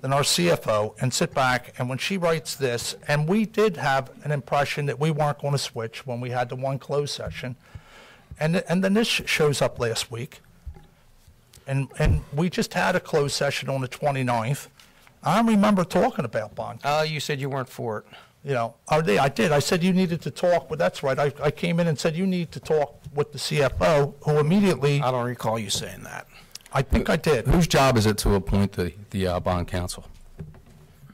S2: than our CFO and sit back, and when she writes this, and we did have an impression that we weren't going to switch when we had the one closed session, and then this shows up last week, and we just had a closed session on the 29th. I don't remember talking about bond.
S5: You said you weren't for it.
S2: I did. I said you needed to talk, but that's right. I came in and said you need to talk with the CFO, who immediately.
S5: I don't recall you saying that.
S2: I think I did.
S7: Whose job is it to appoint the bond counsel?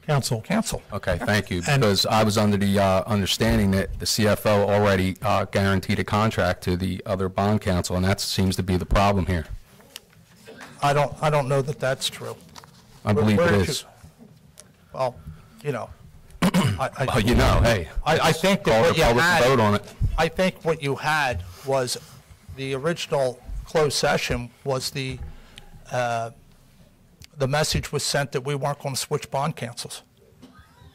S10: Counsel.
S7: Okay, thank you. Because I was under the understanding that the CFO already guaranteed a contract to the other bond counsel, and that seems to be the problem here.
S2: I don't know that that's true.
S7: I believe
S2: Where
S7: it
S2: did
S7: is.
S2: Well,
S7: hey.
S2: I think
S7: Call
S2: that
S7: the
S2: what you
S7: public to
S2: had.
S7: vote on it.
S2: I think what you had was the original closed session was the message was sent that we weren't going to switch bond counsels.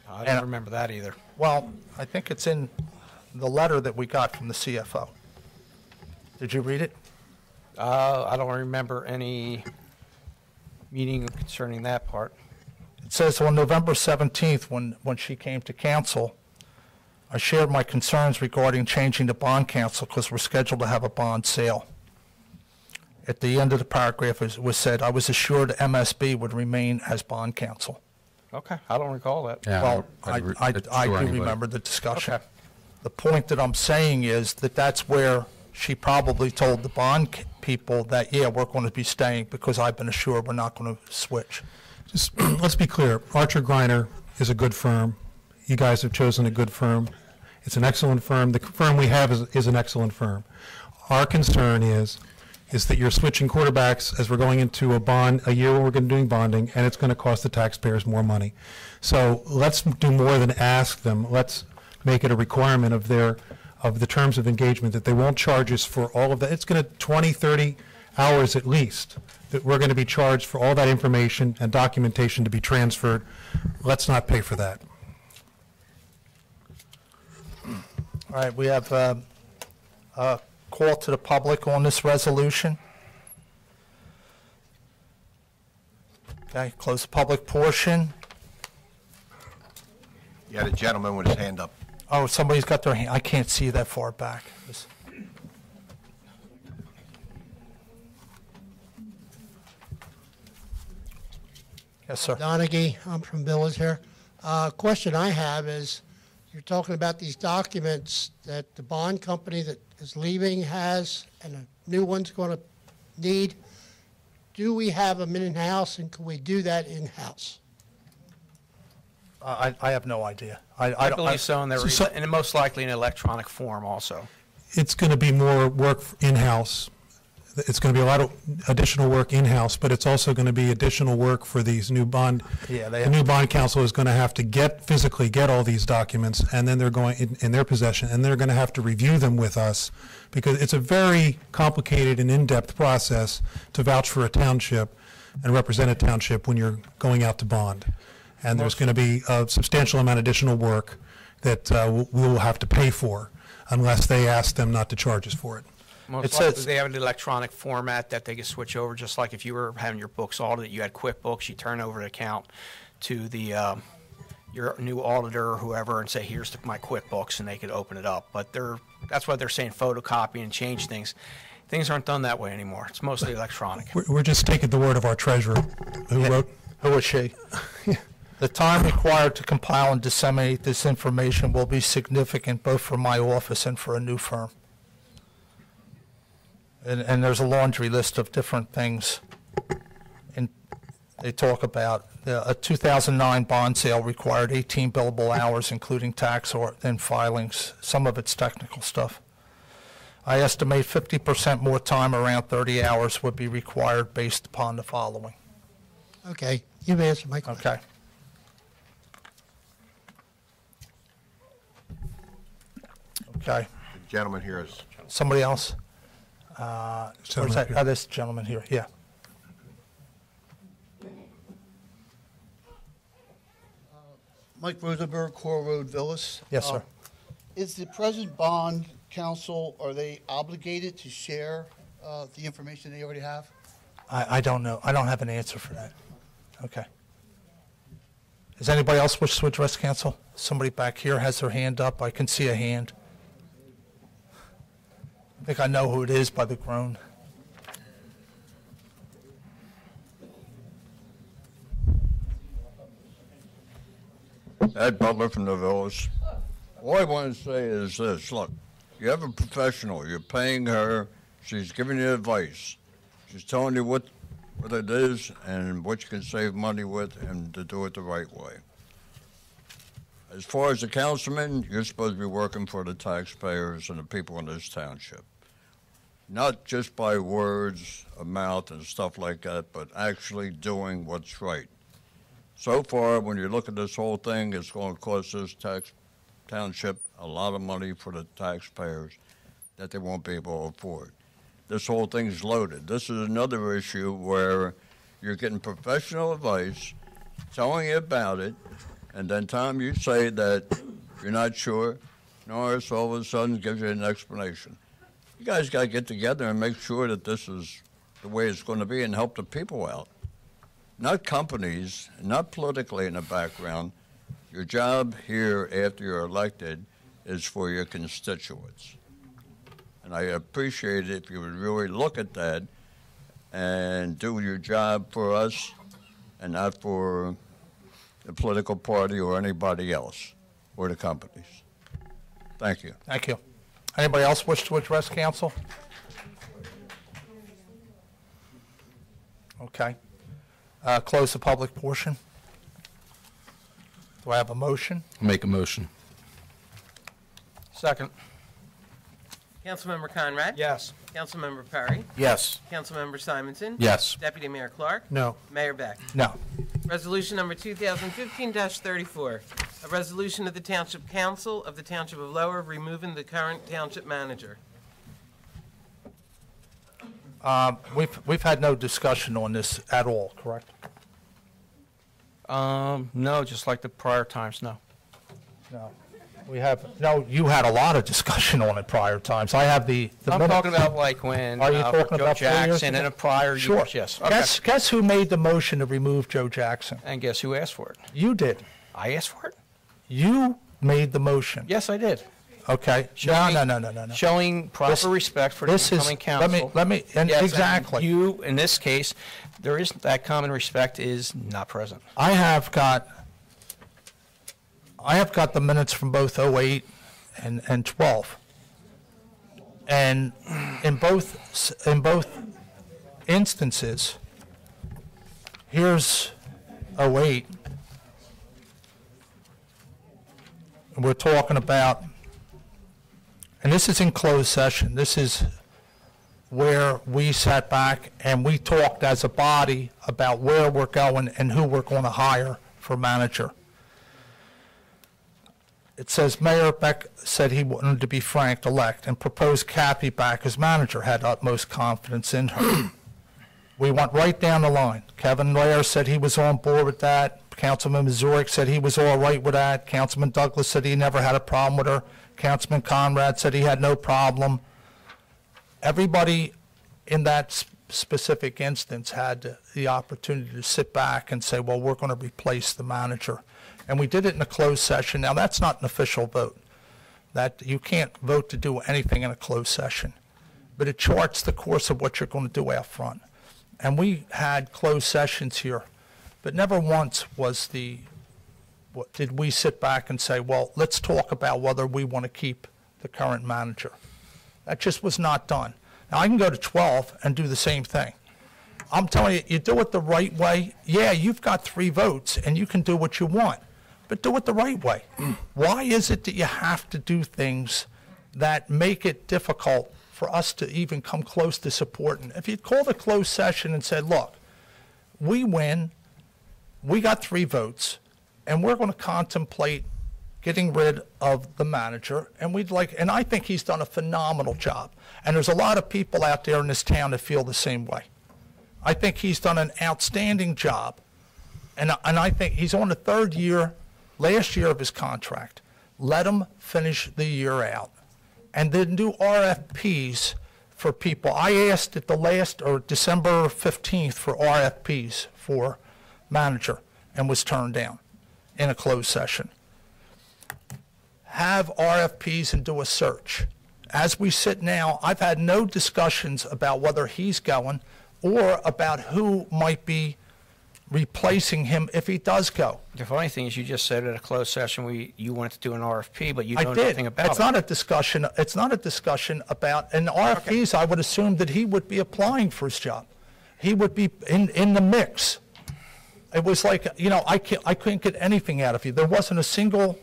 S5: I don't remember that either.
S2: Well, I think it's in the letter that we got from the CFO. Did you read it?
S5: I don't remember any meeting concerning that part.
S2: It says on November 17th, when she came to council, I shared my concerns regarding changing the bond counsel because we're scheduled to have a bond sale. At the end of the paragraph, it was said, I was assured MSB would remain as bond counsel.
S5: Okay, I don't recall that.
S7: Yeah,
S2: Well,
S7: I
S2: I do
S7: anybody.
S2: remember the discussion.
S5: Okay.
S2: The point that I'm saying is that that's where she probably told the bond people that, yeah, we're going to be staying because I've been assured we're not going to switch.
S10: Just let's be clear. Archer Greiner is a good firm. You guys have chosen a good firm. It's an excellent firm. The firm we have is an excellent firm. Our concern is that you're switching quarterbacks as we're going into a year where we're going to be doing bonding, and it's going to cost the taxpayers more money. So let's do more than ask them. Let's make it a requirement of the terms of engagement that they won't charge us for all of that. It's going to 20, 30 hours at least that we're going to be charged for all that information and documentation to be transferred. Let's not pay for that.
S2: All right, we have a call to the public on this resolution. Okay, close the public portion.
S9: You had a gentleman with his hand up.
S2: Oh, somebody's got their hand, I can't see that far back. Yes, sir.
S18: Donaghy, I'm from Village here. Question I have is, you're talking about these documents that the bond company that is leaving has and a new one's going to need. Do we have them in-house, and can we do that in-house?
S2: I have no idea.
S5: I believe so, and most likely in electronic form also.
S10: It's going to be more work in-house. It's going to be a lot of additional work in-house, but it's also going to be additional work for these new bond.
S2: Yeah,
S10: the new bond counsel is going to have to physically get all these documents, and then they're going in their possession, and they're going to have to review them with us, because it's a very complicated and in-depth process to vouch for a township and represent a township when you're going out to bond. And there's going to be a substantial amount of additional work that we will have to pay for unless they ask them not to charge us for it.
S5: Most likely they have an electronic format that they can switch over, just like if you were having your books audited, you had QuickBooks, you turn over the account to the your new auditor or whoever and say, here's my QuickBooks, and they could open it up. But that's why they're saying photocopy and change things. Things aren't done that way anymore. It's mostly electronic.
S10: We're just taking the word of our treasurer, who wrote.
S2: Who was she? The time required to compile and disseminate this information will be significant both for my office and for a new firm. And there's a laundry list of different things. And they talk about a 2009 bond sale required 18 billable hours, including tax and filings. Some of it's technical stuff. I estimate 50% more time, around 30 hours, would be required based upon the following.
S18: Okay, you've answered my question.
S2: Okay. Okay.
S9: The gentleman here is.
S2: Somebody else? Where's that? Oh, this gentleman here, yeah.
S19: Mike Rosenberg, Core Road Villas.
S2: Yes, sir.
S19: Is the present bond council, are they obligated to share the information they already have?
S2: I don't know. I don't have an answer for that. Okay. Does anybody else wish to address council? Somebody back here has their hand up. I can see a hand. I think I know who it is by the groan.
S20: Ed Butler from the Villas. All I want to say is this, look, you have a professional, you're paying her, she's giving you advice. She's telling you what it is and what you can save money with and to do it the right way. As far as the councilman, you're supposed to be working for the taxpayers and the people in this township. Not just by words of mouth and stuff like that, but actually doing what's right. So far, when you look at this whole thing, it's going to cost this township a lot of money for the taxpayers that they won't be able to afford. This whole thing's loaded. This is another issue where you're getting professional advice, telling you about it, and then time you say that you're not sure, Norris all of a sudden gives you an explanation. You guys got to get together and make sure that this is the way it's going to be and help the people out. Not companies, not politically in the background. Your job here after you're elected is for your constituents. And I appreciate it if you would really look at that and do your job for us and not for the political party or anybody else or the companies. Thank you.
S2: Thank you. Anybody else wish to address council? Okay. Close the public portion. Do I have a motion?
S7: Make a motion.
S5: Second.
S1: Councilmember Conrad?
S5: Yes.
S1: Councilmember Perry?
S7: Yes.
S1: Councilmember Simonson?
S7: Yes.
S1: Deputy Mayor Clark?
S10: No.
S1: Mayor Beck?
S2: No.
S1: Resolution number 2015-34, a resolution of the Township Council of the Township of Lower removing the current township manager.
S2: We've had no discussion on this at all, correct?
S5: No, just like the prior times, no.
S2: No. We have, no, you had a lot of discussion on it prior times. I have the
S5: I'm
S2: minutes.
S5: talking about like when
S2: Are you talking
S5: Joe
S2: about 4 years
S5: Jackson
S2: ago?
S5: and a prior
S2: Sure.
S5: years, yes. Okay.
S2: Guess who made the motion to remove Joe Jackson?
S5: And guess who asked for it?
S2: You did.
S5: I asked for it?
S2: You made the motion.
S5: Yes, I did.
S2: Okay. No.
S5: Showing proper
S2: This-
S5: respect for the
S2: this is-
S5: incoming council.
S2: let me, and
S5: Yes, and
S2: exactly.
S5: you, in this case, there isn't that common respect is not present.
S2: I have got the minutes from both 08 and 12. And in both instances, here's 08. And we're talking about, and this is in closed session. This is where we sat back and we talked as a body about where we're going and who we're going to hire for manager. It says Mayor Beck said he wanted to be Frank-elect and proposed Kathy back as manager, had utmost confidence in her. We went right down the line. Kevin Lair said he was on board with that. Councilman Mazurek said he was all right with that. Councilman Douglas said he never had a problem with her. Councilman Conrad said he had no problem. Everybody in that specific instance had the opportunity to sit back and say, well, we're going to replace the manager. And we did it in a closed session. Now, that's not an official vote. That you can't vote to do anything in a closed session. But it charts the course of what you're going to do out front. And we had closed sessions here, but never once was the did we sit back and say, well, let's talk about whether we want to keep the current manager. That just was not done. Now, I can go to 12 and do the same thing. I'm telling you, you do it the right way. Yeah, you've got 3 votes, and you can do what you want, but do it the right way. Why is it that you have to do things that make it difficult for us to even come close to supporting? If you'd called a closed session and said, look, we win, we got 3 votes, and we're going to contemplate getting rid of the manager, and I think he's done a phenomenal job. And there's a lot of people out there in this town that feel the same way. I think he's done an outstanding job, and I think he's on the 3rd year, last year of his contract. Let him finish the year out, and then do RFPs for people. I asked at the last, or December 15th, for RFPs for manager, and was turned down in a closed session. Have RFPs and do a search. As we sit now, I've had no discussions about whether he's going or about who might be replacing him if he does go.
S5: The funny thing is, you just said at a closed session you wanted to do an RFP, but you know
S2: I did.
S5: nothing about
S2: It's
S5: it.
S2: not a discussion. It's not a discussion about, and RFPs, I would assume that he would be applying for his job. He would be in the mix. It was like, you know, I couldn't get anything out of you. There wasn't a single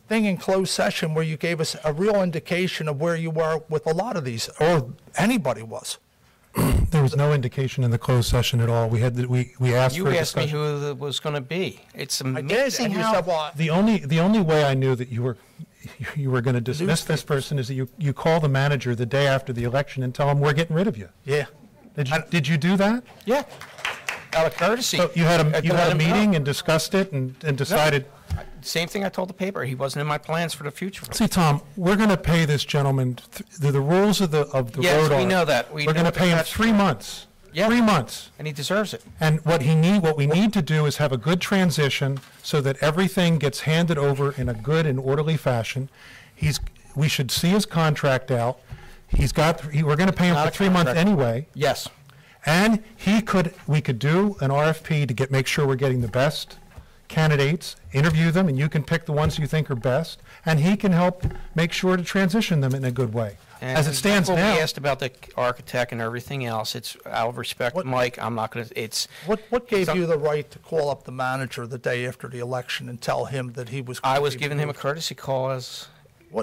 S2: thing in closed session where you gave us a real indication of where you were with a lot of these, or anybody was.
S10: There was no indication in the closed session at all. We asked
S5: You
S10: for a
S5: asked me
S10: discussion.
S5: who it was going to be. It's
S2: I did,
S5: amazing
S2: and you
S5: how...
S2: said, well,
S10: The only way I knew that you were going to dismiss this person is that you call the manager the day after the election and tell him we're getting rid of you.
S2: yeah.
S10: Did you do that?
S5: Yeah, out of courtesy.
S10: So you had
S5: To
S10: a
S5: let him know.
S10: meeting and discussed it and decided.
S5: Same thing I told the paper. He wasn't in my plans for the future.
S10: See, Tom, we're going to pay this gentleman. The rules of the
S5: Yes,
S10: road
S5: we
S10: are.
S5: know that. We
S10: We're
S5: know
S10: going to pay him
S5: that's
S10: 3 months.
S5: Yeah.
S10: 3 months.
S5: And he deserves it.
S10: And what we need to do is have a good transition so that everything gets handed over in a good and orderly fashion. We should see his contract out. We're going to pay him
S5: Not
S10: for
S5: a
S10: 3 months
S5: contract.
S10: anyway.
S5: Yes.
S10: And we could do an RFP to make sure we're getting the best candidates, interview them, and you can pick the ones you think are best, and he can help make sure to transition them in a good way.
S5: And
S10: As it stands
S5: before
S10: now.
S5: we asked about the architect and everything else, it's out of respect, Mike, I'm not going to, it's...
S2: What gave you the right to call up the manager the day after the election and tell him that he was?
S5: I was giving him a courtesy call as...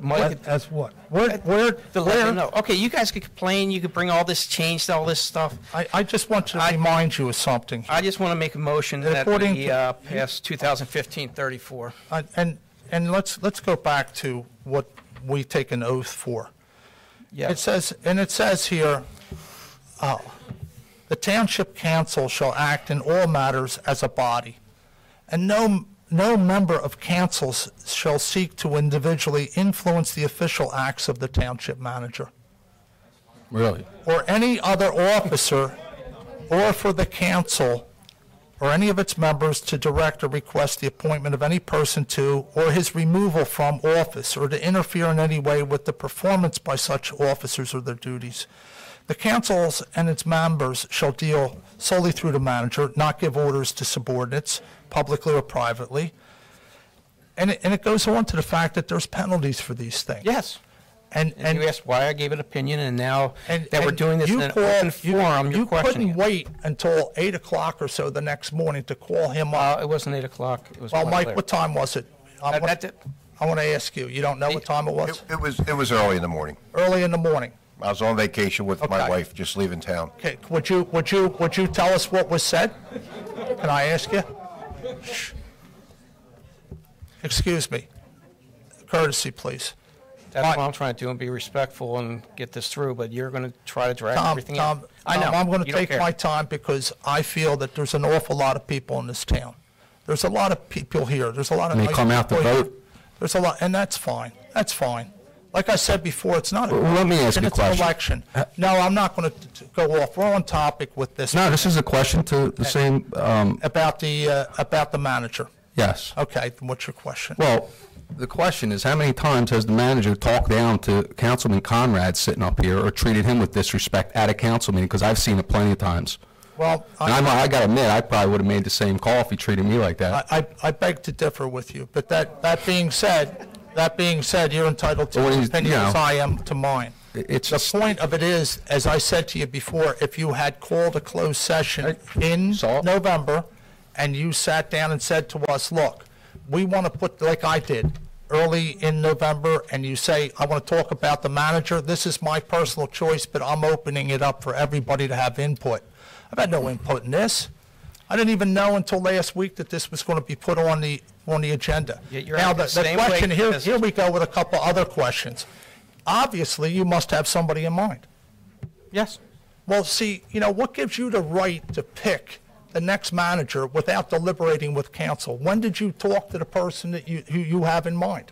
S5: Mike,
S10: As what?
S5: to let him know. Okay, you guys could complain, you could bring all this change to all this stuff.
S2: I just want to remind you of something.
S5: I just want to make a motion that
S2: According
S5: we pass 2015-34.
S2: And let's go back to what we take an oath for.
S5: Yeah.
S2: It says here, the township council shall act in all matters as a body, and no member of council shall seek to individually influence the official acts of the township manager.
S7: Really?
S2: Or any other officer, or for the council or any of its members to direct or request the appointment of any person to, or his removal from office, or to interfere in any way with the performance by such officers or their duties. The councils and its members shall deal solely through the manager, not give orders to subordinates, publicly or privately. And it goes on to the fact that there's penalties for these things.
S5: Yes.
S2: And
S5: you asked why I gave an opinion, and now that we're doing this
S2: you
S5: in an
S2: call-
S5: open forum, you're
S2: you
S5: questioning
S2: couldn't wait until 8 o'clock or so the next morning to call him up.
S5: It wasn't 8 o'clock. It was
S2: Well,
S5: much
S2: Mike,
S5: later.
S2: what time was it? I want to ask you. You don't know what time it was?
S9: It was early in the morning.
S2: Early in the morning.
S9: I was on vacation with my
S2: Okay.
S9: wife, just leaving town.
S2: Okay, would you tell us what was said? Can I ask you? Shh. Excuse me. Courtesy, please.
S5: That's what I'm trying to do, and be respectful and get this through, but you're going to try to drag
S2: Tom,
S5: everything
S2: Tom,
S5: in. I know.
S2: Tom, I'm going to
S5: You don't
S2: take
S5: care.
S2: my time because I feel that there's an awful lot of people in this town. There's a lot of people here. There's a lot of
S7: And they
S2: nice
S7: come out to
S2: people here.
S7: vote.
S2: There's a lot, and that's fine. That's fine. Like I said before, it's not.
S7: Well, let me ask you a
S2: it's an
S7: question.
S2: election. No, I'm not going to go off. We're on topic with this.
S7: No, this is a question to the same,
S2: About the manager.
S7: yes.
S2: Okay, what's your question?
S7: Well, the question is, how many times has the manager talked down to Councilman Conrad sitting up here or treated him with disrespect at a council meeting? Because I've seen it plenty of times.
S2: Well,
S7: And I got to admit, I probably would have made the same call if he treated me like that.
S2: I beg to differ with you, but that being said, you're entitled to
S7: Well,
S2: your
S7: he's-
S2: opinion
S7: you know,
S2: as I am to mine.
S7: It's
S2: The point of it is, as I said to you before, if you had called a closed session in November, and you sat down and said to us, look, we want to put, like I did, early in November, and you say, I want to talk about the manager, this is my personal choice, but I'm opening it up for everybody to have input. I've had no input in this. I didn't even know until last week that this was going to be put on the agenda.
S5: Yeah, you're
S2: Now,
S5: at the
S2: the
S5: same
S2: question,
S5: way
S2: here
S5: as-
S2: we go with a couple other questions. Obviously, you must have somebody in mind.
S5: Yes.
S2: Well, see, what gives you the right to pick the next manager without deliberating with council? When did you talk to the person that you have in mind?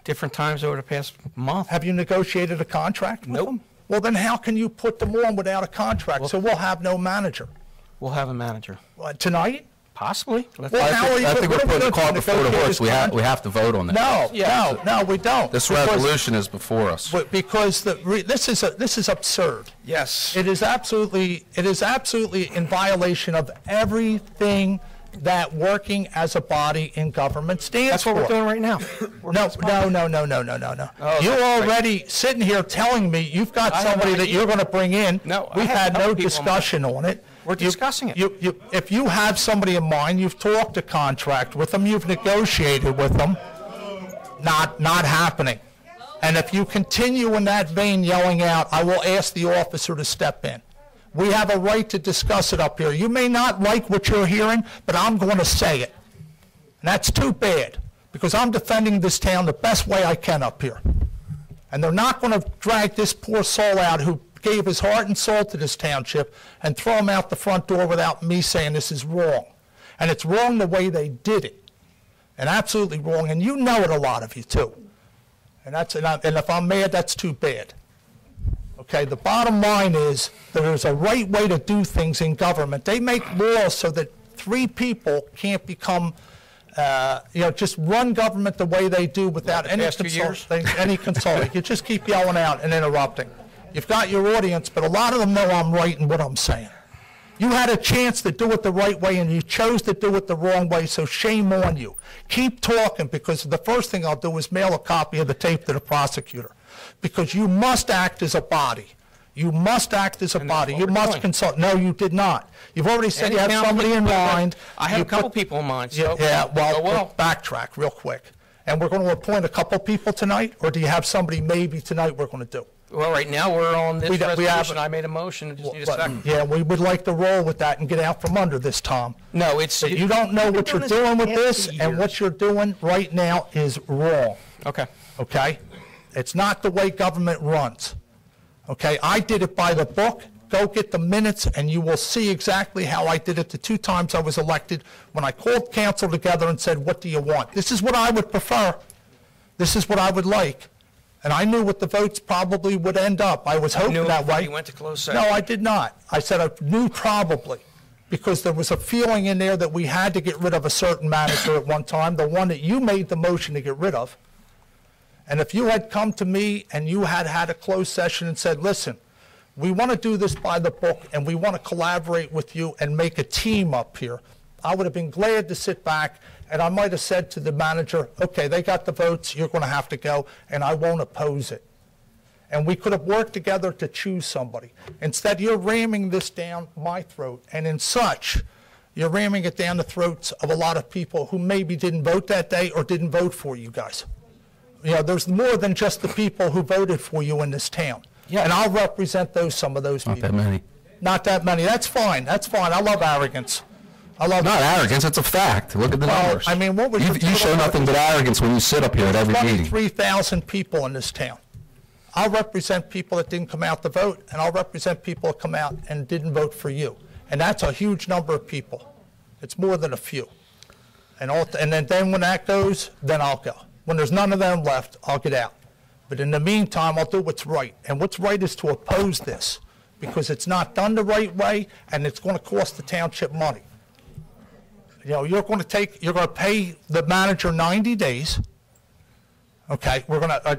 S5: Different times over the past month.
S2: Have you negotiated a contract with them? Well, then how can you put them on without a contract? So we'll have no manager.
S5: We'll have a manager.
S2: Tonight?
S5: Possibly.
S7: I think we're putting the cart before the horse. We have to vote on that.
S2: No, we don't.
S7: This
S2: Because-
S7: resolution is before us.
S2: Because this is absurd.
S5: Yes.
S2: It is absolutely in violation of everything that working as a body in government stands
S5: That's what
S2: for.
S5: we're doing right now.
S2: No.
S5: Oh,
S2: You're
S5: that's
S2: already sitting here telling me you've got
S5: I have
S2: somebody
S5: no
S2: that
S5: idea.
S2: you're going to bring in.
S5: No, I
S2: We've
S5: have
S2: had
S5: no
S2: no
S5: people in
S2: discussion on it.
S5: We're discussing it.
S2: If you have somebody in mind, you've talked a contract with them, you've negotiated with them, not happening. And if you continue in that vein yelling out, I will ask the officer to step in. We have a right to discuss it up here. You may not like what you're hearing, but I'm going to say it. And that's too bad, because I'm defending this town the best way I can up here. And they're not going to drag this poor soul out who gave his heart and soul to this township and throw him out the front door without me saying this is wrong. And it's wrong the way they did it. And absolutely wrong. And you know it, a lot of you, too. And if I'm mad, that's too bad. Okay, the bottom line is there's a right way to do things in government. They make laws so that three people can't become, just run government the way they do without any consulting. You just keep yelling out and interrupting. You've got your audience, but a lot of them know I'm right in what I'm saying. You had a chance to do it the right way, and you chose to do it the wrong way, so shame on you. Keep talking, because the first thing I'll do is mail a copy of the tape to the prosecutor, because you must act as a body. You must act as a body. You must consult. No, you did not. You've already said you have somebody in mind.
S5: I have a couple people in mind. So
S2: well, backtrack real quick. And we're going to appoint a couple people tonight, or do you have somebody maybe tonight we're going to do?
S5: Well, right now, we're on this resolution. I made a motion. Just need a second.
S2: Yeah, we would like to roll with that and get out from under this, Tom.
S5: No, it's...
S2: You don't know what you're doing with this, and what you're doing right now is wrong.
S5: Okay.
S2: Okay? It's not the way government runs. Okay? I did it by the book. Go get the minutes, and you will see exactly how I did it the 2 times I was elected, when I called council together and said, what do you want? This is what I would prefer. This is what I would like. And I knew what the votes probably would end up. I was hoping that way.
S5: You went to closed session.
S2: No, I did not. I said I knew probably, because there was a feeling in there that we had to get rid of a certain manager at one time, the one that you made the motion to get rid of. And if you had come to me and you had had a closed session and said, listen, we want to do this by the book, and we want to collaborate with you and make a team up here, I would have been glad to sit back, and I might have said to the manager, okay, they got the votes, you're going to have to go, and I won't oppose it. And we could have worked together to choose somebody. Instead, you're ramming this down my throat, and in such, you're ramming it down the throats of a lot of people who maybe didn't vote that day or didn't vote for you guys. There's more than just the people who voted for you in this town. Yeah. And I'll represent some of those people.
S7: Not that many.
S2: Not that many. That's fine. That's fine. I love arrogance.
S7: Not arrogance, it's a fact. Look at the numbers.
S2: I mean, what was
S7: you show nothing but arrogance when you sit up here at every meeting.
S2: 23,000 people in this town. I'll represent people that didn't come out to vote, and I'll represent people that come out and didn't vote for you. And that's a huge number of people. It's more than a few. And then when that goes, then I'll go. When there's none of them left, I'll get out. But in the meantime, I'll do what's right. And what's right is to oppose this, because it's not done the right way, and it's going to cost the township money. You're going to pay the manager 90 days. Okay,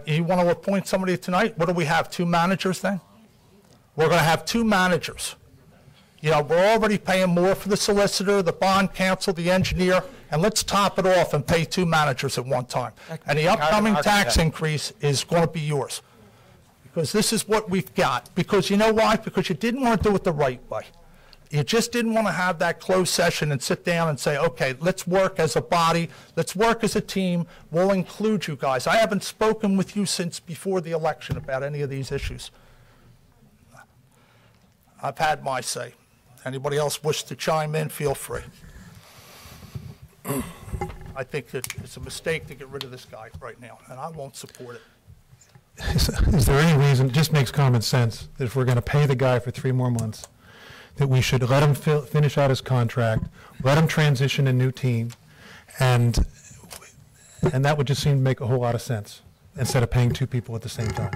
S2: you want to appoint somebody tonight? What do we have, 2 managers then? We're going to have 2 managers. You know, we're already paying more for the solicitor, the bond counsel, the engineer, and let's top it off and pay 2 managers at one time. And the upcoming tax increase is going to be yours. Because this is what we've got. Because you know why? Because you didn't want to do it the right way. You just didn't want to have that closed session and sit down and say, okay, let's work as a body, let's work as a team, we'll include you guys. I haven't spoken with you since before the election about any of these issues. I've had my say. Anybody else wish to chime in, feel free. I think that it's a mistake to get rid of this guy right now, and I won't support it.
S10: Is there any reason, it just makes common sense, that if we're going to pay the guy for 3 more months, that we should let him finish out his contract, let him transition a new team, and that would just seem to make a whole lot of sense, instead of paying 2 people at the same time.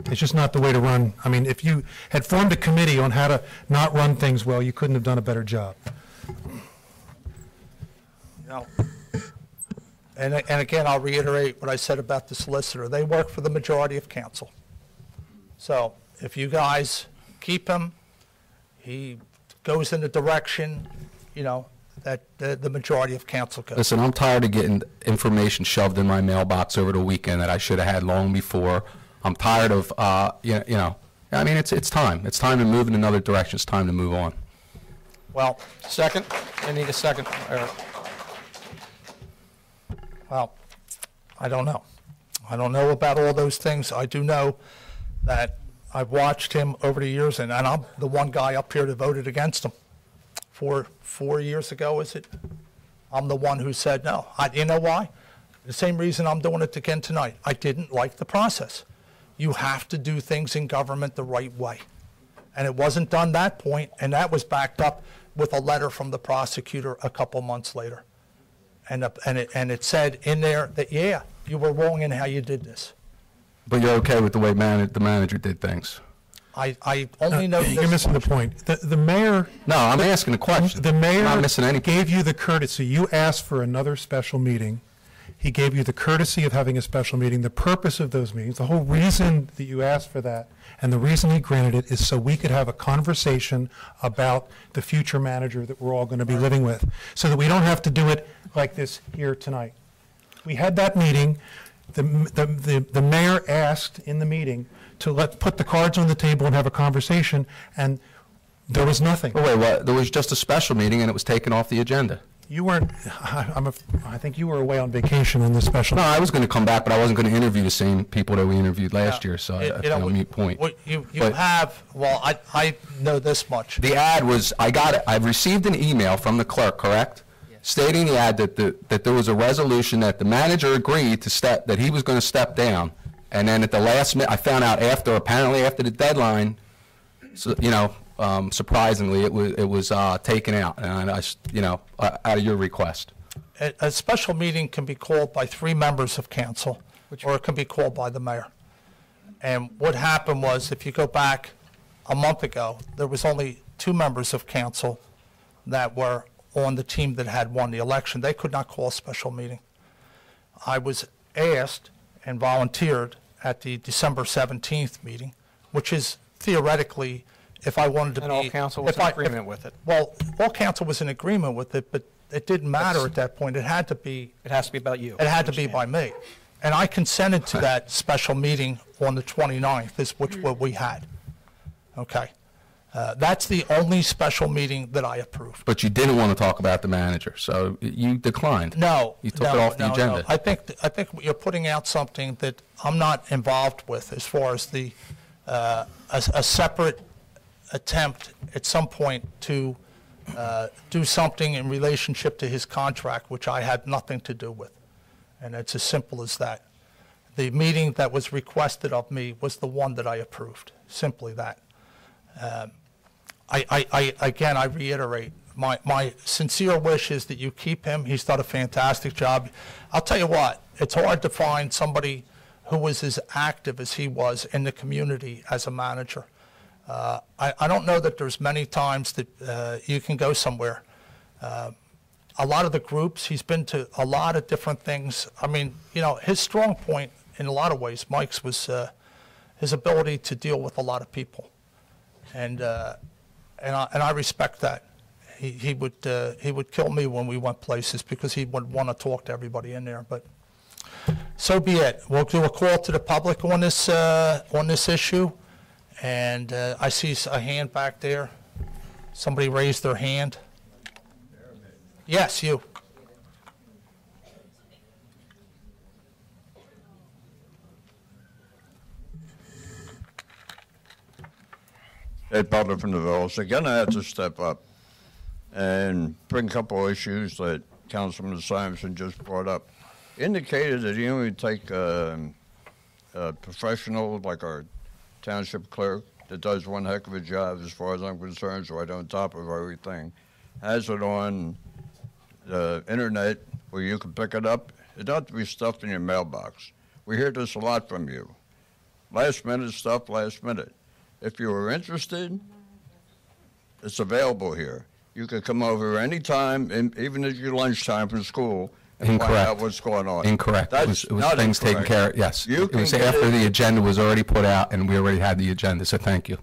S10: It's just not the way to run. I mean, if you had formed a committee on how to not run things well, you couldn't have done a better job.
S2: No. And again, I'll reiterate what I said about the solicitor. They work for the majority of council. So if you guys keep him, he goes in the direction, you know, that the majority of council goes.
S7: Listen, I'm tired of getting information shoved in my mailbox over the weekend that I should have had long before. I'm tired of, you know, I mean, it's time. It's time to move in another direction. It's time to move on.
S2: Well,
S5: second. I need a second, Eric.
S2: Well, I don't know. I don't know about all those things. I do know that I've watched him over the years, and I'm the one guy up here that voted against him. 4 years ago, is it? I'm the one who said no. You know why? The same reason I'm doing it again tonight. I didn't like the process. You have to do things in government the right way. And it wasn't done that point, and that was backed up with a letter from the prosecutor a couple months later. And it said in there that, yeah, you were wrong in how you did this.
S7: But you're okay with the way the manager did things?
S2: I only know this
S10: You're missing the point. The mayor...
S7: No, I'm asking a question.
S10: The mayor
S7: I'm not missing anything.
S10: gave you the courtesy. You asked for another special meeting. He gave you the courtesy of having a special meeting. The purpose of those meetings, the whole reason that you asked for that, and the reason he granted it is so we could have a conversation about the future manager that we're all going to be living with, so that we don't have to do it like this here tonight. We had that meeting. The mayor asked in the meeting to put the cards on the table and have a conversation, and there was nothing.
S7: Oh, wait, what? There was just a special meeting and it was taken off the agenda.
S10: You weren't, I think you were away on vacation on this special.
S7: No, I was going to come back, but I wasn't going to interview the same people that we interviewed last year, so that's a mute point.
S2: You have, well, I know this much.
S7: The ad was, I received an email from the clerk, correct? Stating the ad that there was a resolution that the manager agreed to that he was going to step down. And then at the last minute, I found out apparently after the deadline, so, you know, surprisingly, it was taken out, and out of your request.
S2: A special meeting can be called by 3 members of council, or it can be called by the mayor. And what happened was, if you go back a month ago, there was only 2 members of council that were on the team that had won the election. They could not call a special meeting. I was asked and volunteered at the December 17th meeting, which is theoretically, if I wanted to
S5: and all council was in agreement with it.
S2: Well, all council was in agreement with it, but it didn't matter at that point. It had to be.
S5: It has to be about you.
S2: It had to be by me. And I consented to that special meeting on the 29th, which what we had. Okay. That's the only special meeting that I approved.
S7: But you didn't want to talk about the manager, so you declined.
S2: No.
S7: You took it off the agenda.
S2: No. I think you're putting out something that I'm not involved with as far as the a separate attempt at some point to do something in relationship to his contract, which I had nothing to do with. And it's as simple as that. The meeting that was requested of me was the one that I approved, simply that. Again, I reiterate, my sincere wish is that you keep him. He's done a fantastic job. I'll tell you what, it's hard to find somebody who was as active as he was in the community as a manager. I don't know that there's many times that you can go somewhere. A lot of the groups, he's been to a lot of different things. I mean, you know, his strong point in a lot of ways, Mike's, was his ability to deal with a lot of people. And and I respect that. He would kill me when we went places because he would want to talk to everybody in there. But so be it. We'll do a call to the public on this issue, and I see a hand back there. Somebody raised their hand. Yes, you.
S20: Ed Butler from the Villas. Again, I had to step up and bring a couple of issues that Councilman Simonson just brought up. Indicated that he only take a professional like our township clerk that does one heck of a job as far as I'm concerned, so right on top of everything. Has it on the internet where you can pick it up. It doesn't have to be stuffed in your mailbox. We hear this a lot from you. Last minute stuff, last minute. If you are interested, it's available here. You can come over anytime, even at your lunchtime from school, and find out what's going on.
S7: Incorrect. It was
S20: not
S7: things taken care of. Yes. It was after the agenda was already put out, and we already had the agenda, so thank you.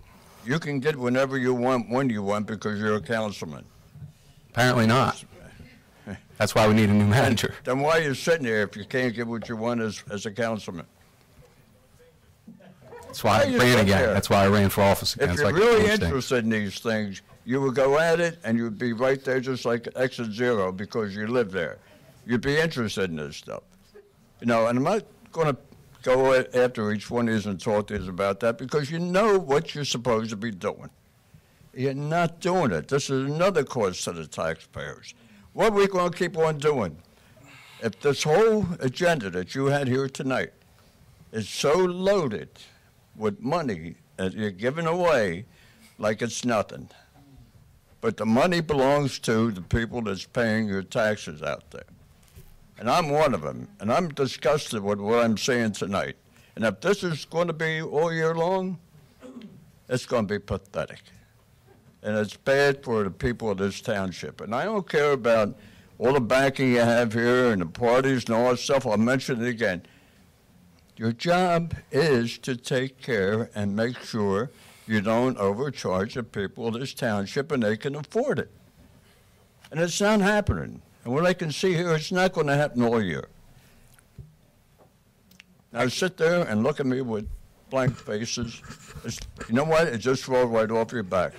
S20: You can get whenever you want, when you want, because you're a councilman.
S7: Apparently not. That's why we need a new manager.
S20: Then why are you sitting there if you can't get what you want as a councilman?
S7: That's why I ran again. That's why I ran for office again.
S20: If you're really interested in these things, you would go at it, and you'd be right there just like exit 0 because you live there. You'd be interested in this stuff. You know, and I'm not going to go after each one of these and talk to you about that because you know what you're supposed to be doing. You're not doing it. This is another cost to the taxpayers. What are we going to keep on doing? If this whole agenda that you had here tonight is so loaded with money that you're giving away like it's nothing, but the money belongs to the people that's paying your taxes out there. And I'm one of them, and I'm disgusted with what I'm saying tonight. And if this is going to be all year long, it's going to be pathetic. And it's bad for the people of this township. And I don't care about all the backing you have here and the parties and all that stuff. I'll mention it again. Your job is to take care and make sure you don't overcharge the people of this township and they can afford it. And it's not happening. And what I can see here, it's not going to happen all year. Now sit there and look at me with blank faces. You know what? It just rolled right off your back.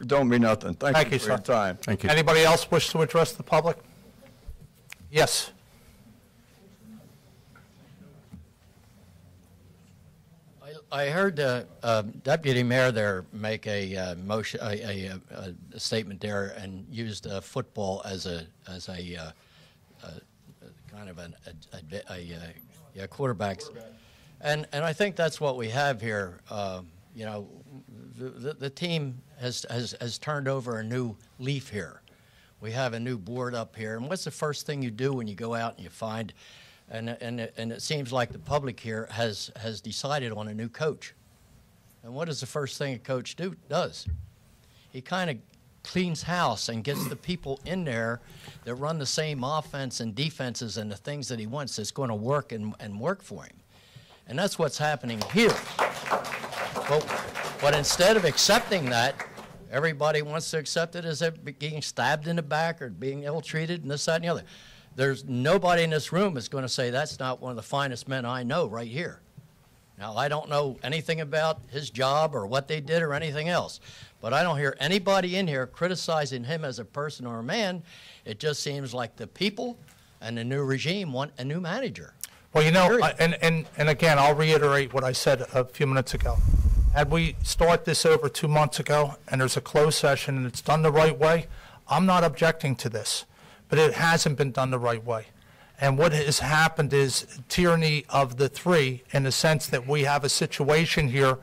S20: It don't mean nothing. Thank you for your time.
S7: Thank you.
S2: Anybody else wish to address the public? Yes.
S21: I heard the deputy mayor there make a motion, a statement there, and used football as a kind of quarterbacks, and I think that's what we have here. You know, the team has turned over a new leaf here. We have a new board up here, and what's the first thing you do when you go out and you find? And it seems like the public here has decided on a new coach. And what is the first thing a coach does? He kind of cleans house and gets the people in there that run the same offense and defenses and the things that he wants that's going to work and work for him. And that's what's happening here. But instead of accepting that, everybody wants to accept it as being stabbed in the back or being ill-treated and this, that, and the other. There's nobody in this room is going to say that's not one of the finest men I know right here. Now, I don't know anything about his job or what they did or anything else, but I don't hear anybody in here criticizing him as a person or a man. It just seems like the people and the new regime want a new manager.
S2: Well, you know, and again, I'll reiterate what I said a few minutes ago. Had we started this over 2 months ago and there's a closed session and it's done the right way, I'm not objecting to this. But it hasn't been done the right way. And what has happened is tyranny of the three in the sense that we have a situation here,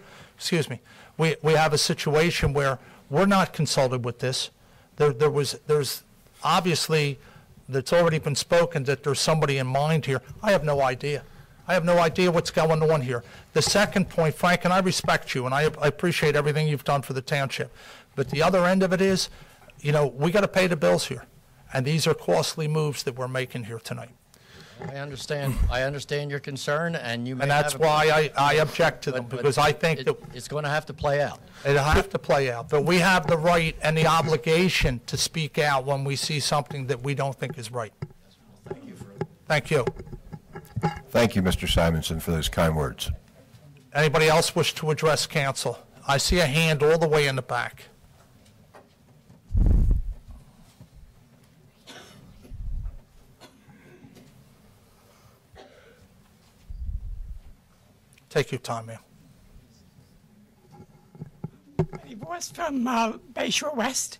S2: we have a situation where we're not consulted with this. There's obviously, that's already been spoken that there's somebody in mind here. I have no idea. I have no idea what's going on here. The second point, Frank, and I respect you, and I appreciate everything you've done for the township. But the other end of it is, you know, we got to pay the bills here. And these are costly moves that we're making here tonight.
S21: I understand your concern, and you may
S2: And that's
S21: have a-
S2: why I object to them,
S21: but
S2: because I think that
S21: it's going to have to play out.
S2: it'll have to play out. But we have the right and the obligation to speak out when we see something that we don't think is right. Thank you.
S9: Thank you, Mr. Simonson, for those kind words.
S2: Anybody else wish to address council? I see a hand all the way in the back. Take your time, ma'am.
S6: Penny Voss from Bayshore West.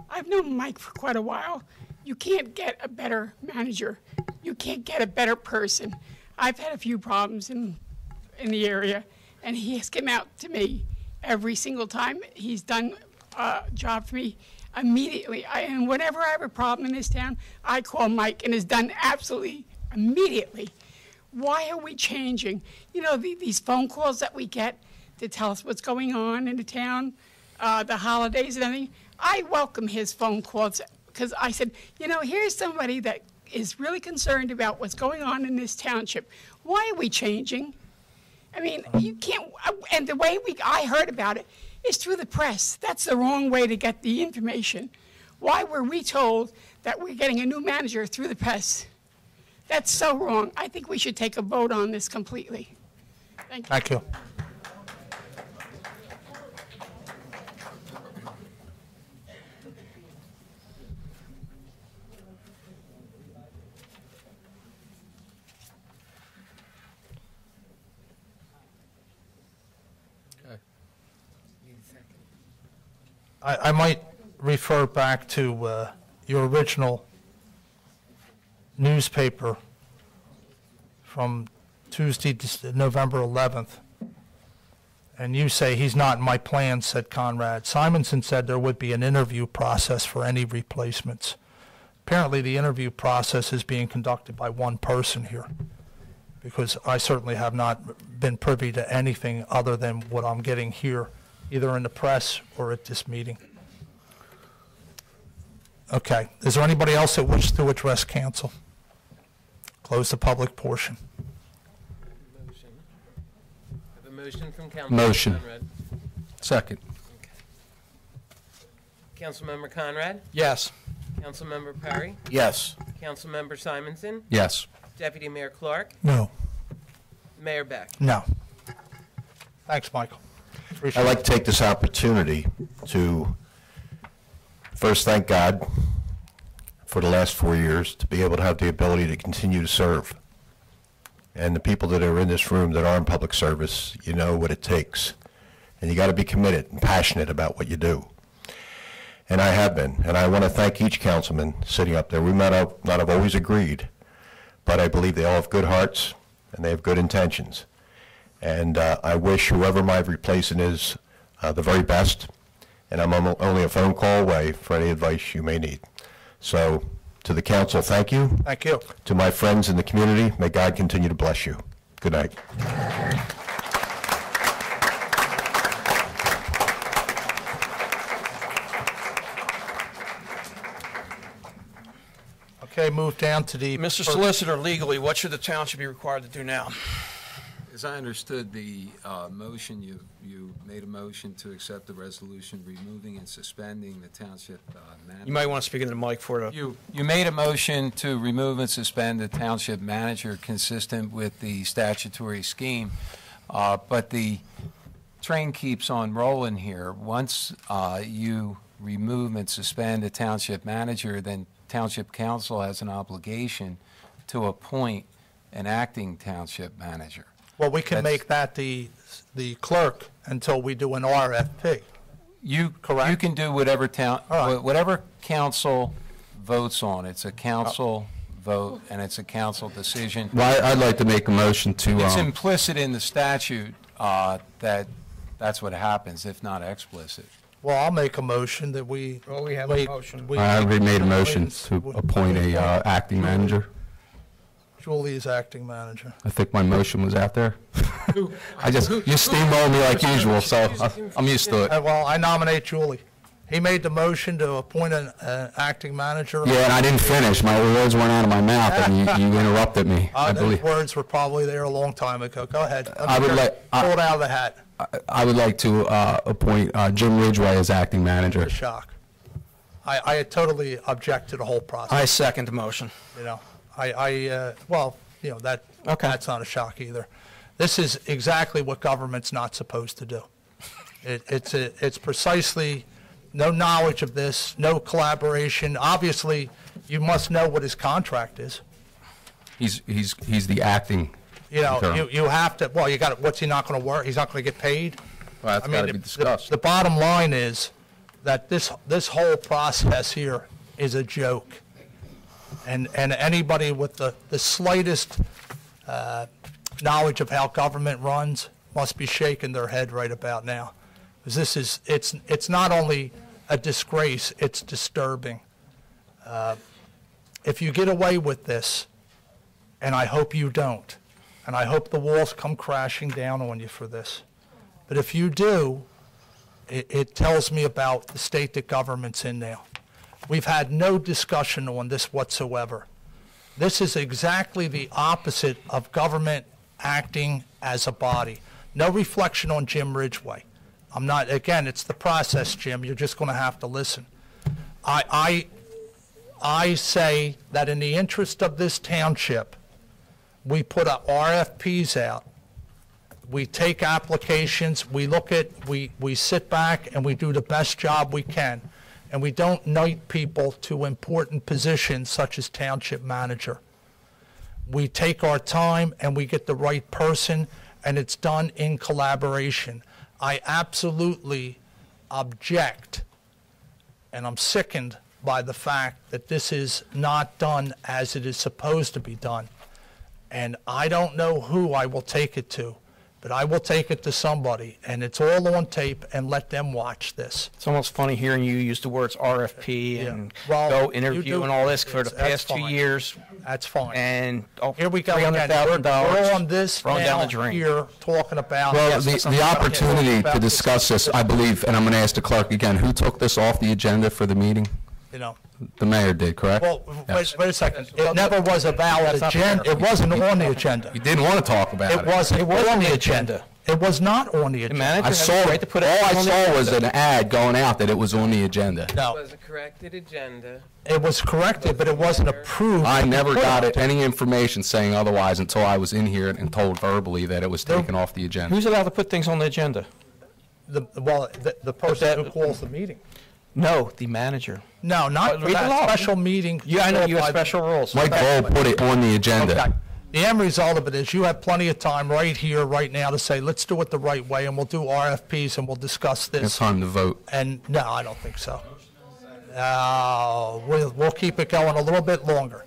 S6: I've known Mike for quite a while. You can't get a better manager. You can't get a better person. I've had a few problems in the area, and he has come out to me every single time. He's done a job for me immediately. And whenever I have a problem in this town, I call Mike, and it's done absolutely immediately. Why are we changing? You know, these phone calls that we get to tell us what's going on in the town, the holidays and everything. I welcome his phone calls because I said, you know, here's somebody that is really concerned about what's going on in this township. Why are we changing? I mean, you can't, and the way I heard about it is through the press. That's the wrong way to get the information. Why were we told that we're getting a new manager through the press? That's so wrong. I think we should take a vote on this completely. Thank you.
S2: Thank you. I might refer back to your original newspaper from Tuesday, November 11th. And you say, he's not in my plans, said Conrad. Simonson said there would be an interview process for any replacements. Apparently, the interview process is being conducted by one person here, because I certainly have not been privy to anything other than what I'm getting here, either in the press or at this meeting. Okay. Is there anybody else that wishes to address council? Close the public portion.
S1: Motion. Have a motion from Councilmember
S7: Motion.
S1: Conrad.
S7: Second.
S1: Councilmember Conrad?
S5: Yes.
S1: Councilmember Perry?
S9: Yes.
S1: Councilmember Simonson?
S7: Yes.
S1: Deputy Mayor Clark?
S2: No.
S1: Mayor Beck?
S2: No. Thanks, Michael. Appreciate
S9: I'd like
S2: it.
S9: to take this opportunity to first thank God for the last 4 years to be able to have the ability to continue to serve. And the people that are in this room that are in public service, you know what it takes. And you got to be committed and passionate about what you do. And I have been. And I want to thank each councilman sitting up there. We might not have always agreed, but I believe they all have good hearts and they have good intentions. And I wish whoever my replacement is the very best. And I'm only a phone call away for any advice you may need. So to the council, thank you.
S2: Thank you.
S9: To my friends in the community, may God continue to bless you. Good night.
S2: Okay, move down to the...
S5: Mr. Solicitor, legally, what should the township be required to do now?
S12: As I understood the motion, you made a motion to accept the resolution removing and suspending the township manager.
S5: You might want to speak into the mic for the...
S12: You made a motion to remove and suspend the township manager consistent with the statutory scheme, but the train keeps on rolling here. Once you remove and suspend the township manager, then Township Council has an obligation to appoint an acting township manager.
S2: Well, we can make that the clerk until we do an RFP.
S12: Correct. You can do whatever whatever council votes on. It's a council vote and it's a council decision.
S7: Well, I'd like to make a motion to...
S12: It's implicit in the statute that that's what happens, if not explicit.
S2: Well, I'll make a motion that we...
S5: Well, we have a motion.
S7: I already made a motion to appoint a acting manager.
S2: Julie is acting manager.
S7: I think my motion was out there. You steamroll me like usual, so I'm used to it.
S2: Well, I nominate Julie. He made the motion to appoint an acting manager.
S7: Yeah, and I didn't finish. My words went out of my mouth, and you interrupted me, I
S2: Those
S7: believe.
S2: words were probably there a long time ago. Go ahead.
S7: I would like-
S2: Pull it out of the hat.
S7: I would like to appoint Jim Ridgway as acting manager.
S2: A shock. I totally object to the whole process.
S5: I second the motion.
S2: You know, well, you know, that's not a shock either. This is exactly what government's not supposed to do. It's precisely no knowledge of this, no collaboration. Obviously, you must know what his contract is.
S7: He's the acting.
S2: You know,
S7: interim.
S2: you have to, well, you got, what's he not going to work? He's not going to get paid?
S7: Well, that's got to be discussed.
S2: The bottom line is that this whole process here is a joke. And anybody with the slightest knowledge of how government runs must be shaking their head right about now. Because it's not only a disgrace, it's disturbing. If you get away with this, and I hope you don't, and I hope the walls come crashing down on you for this, but if you do, it tells me about the state that government's in now. We've had no discussion on this whatsoever. This is exactly the opposite of government acting as a body. No reflection on Jim Ridgway. I'm not, again, it's the process, Jim. You're just going to have to listen. I say that in the interest of this township, we put RFPs out. We take applications, we sit back and we do the best job we can. And we don't knight people to important positions such as township manager. We take our time and we get the right person, and it's done in collaboration. I absolutely object, and I'm sickened by the fact that this is not done as it is supposed to be done. And I don't know who I will take it to, but I will take it to somebody, and it's all on tape, and let them watch this.
S5: It's almost funny hearing you use the words RFP and
S2: Well,
S5: go
S2: you
S5: interview
S2: do-
S5: and all this for the
S2: that's
S5: past 2
S2: fine.
S5: years.
S2: That's fine.
S5: And
S2: Here we go again.
S5: $300,000
S2: We're on this
S5: thrown down
S2: now
S5: the drain.
S2: here talking about.
S7: Well,
S2: Yes,
S7: the
S2: something
S7: opportunity
S2: about
S7: to
S2: this,
S7: discuss this, I believe, and I'm going to ask the clerk again, who took this off the agenda for the meeting?
S2: You know.
S7: The mayor did, correct?
S2: Well,
S7: Yes.
S2: wait a second. It never was a valid
S7: That's not
S2: agenda.
S7: fair.
S2: It wasn't on the agenda.
S7: You didn't want to talk about it.
S2: It wasn't on the agenda. It was not on the agenda.
S7: I saw it. All I saw was an ad going out that it was on the agenda.
S2: No.
S1: It was a corrected agenda.
S2: It was corrected, but it wasn't approved.
S7: I never
S2: Put
S7: got
S2: on.
S7: any information saying otherwise until I was in here and told verbally that it was taken off the agenda.
S5: Who's allowed to put things on the agenda?
S2: The person who calls the meeting.
S5: No, the manager.
S2: No, not for
S5: Read the
S2: that
S5: law.
S2: special meeting.
S5: Yeah, I know you have special rules.
S7: Mike Ball put it on the agenda.
S2: Okay. The end result of it is you have plenty of time right here, right now to say, let's do it the right way, and we'll do RFPs, and we'll discuss this.
S7: It's time to vote.
S2: And no, I don't think so. We'll keep it going a little bit longer.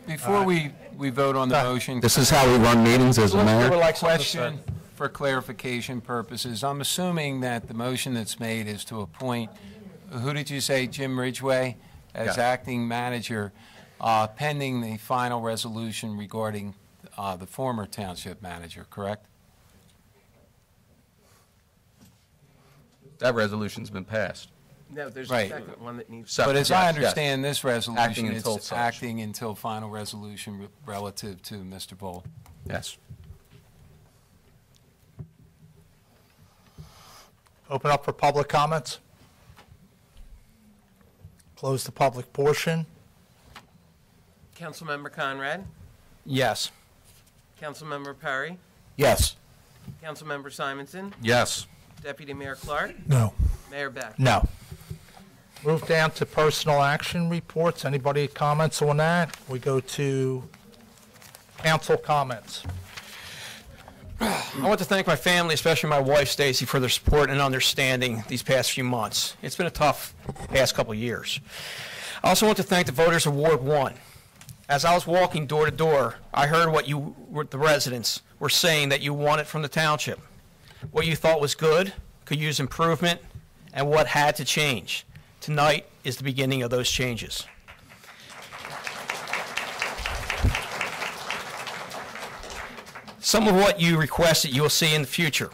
S12: Before we vote on the motion.
S7: This is how we run meetings as a mayor?
S12: Question for clarification purposes. I'm assuming that the motion that's made is to appoint, who did you say, Jim Ridgway, as
S7: Yeah.
S12: acting manager, pending the final resolution regarding the former township manager, correct?
S7: That resolution's been passed.
S1: No, there's a
S12: Right.
S1: second one that needs.
S12: But as
S7: Yes,
S12: I
S7: yes.
S12: understand this resolution,
S7: Acting until
S12: it's
S7: such.
S12: acting until final resolution relative to Mr. Bull.
S7: Yes.
S2: Open up for public comments. Close the public portion.
S1: Councilmember Conrad,
S5: Yes.
S1: Councilmember Perry,
S7: Yes.
S1: Councilmember Simonson,
S7: Yes.
S1: Deputy Mayor Clark,
S10: No.
S1: Mayor Beck.
S2: No. Move down to personal action reports. Anybody comments on that? We go to council comments.
S5: I want to thank my family, especially my wife Stacy, for their support and understanding these past few months. It's been a tough past couple of years. I also want to thank the voters of Ward 1. As I was walking door to door, I heard what the residents were saying that you wanted from the township, what you thought was good, could use improvement, and what had to change. Tonight is the beginning of those changes. Some of what you requested you will see in the future,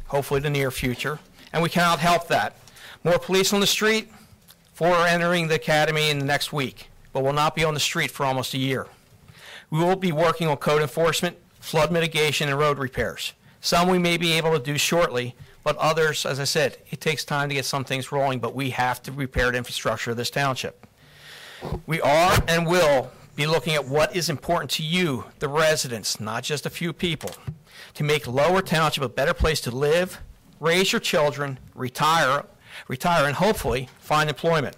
S5: hopefully the near future, and we cannot help that. More police on the street, 4 are entering the academy in the next week, but will not be on the street for almost a year. We will be working on code enforcement, flood mitigation, and road repairs. Some we may be able to do shortly, but others, as I said, it takes time to get some things rolling, but we have to repair the infrastructure of this township. We are and will be looking at what is important to you, the residents, not just a few people, to make Lower Township a better place to live, raise your children, retire, and hopefully find employment.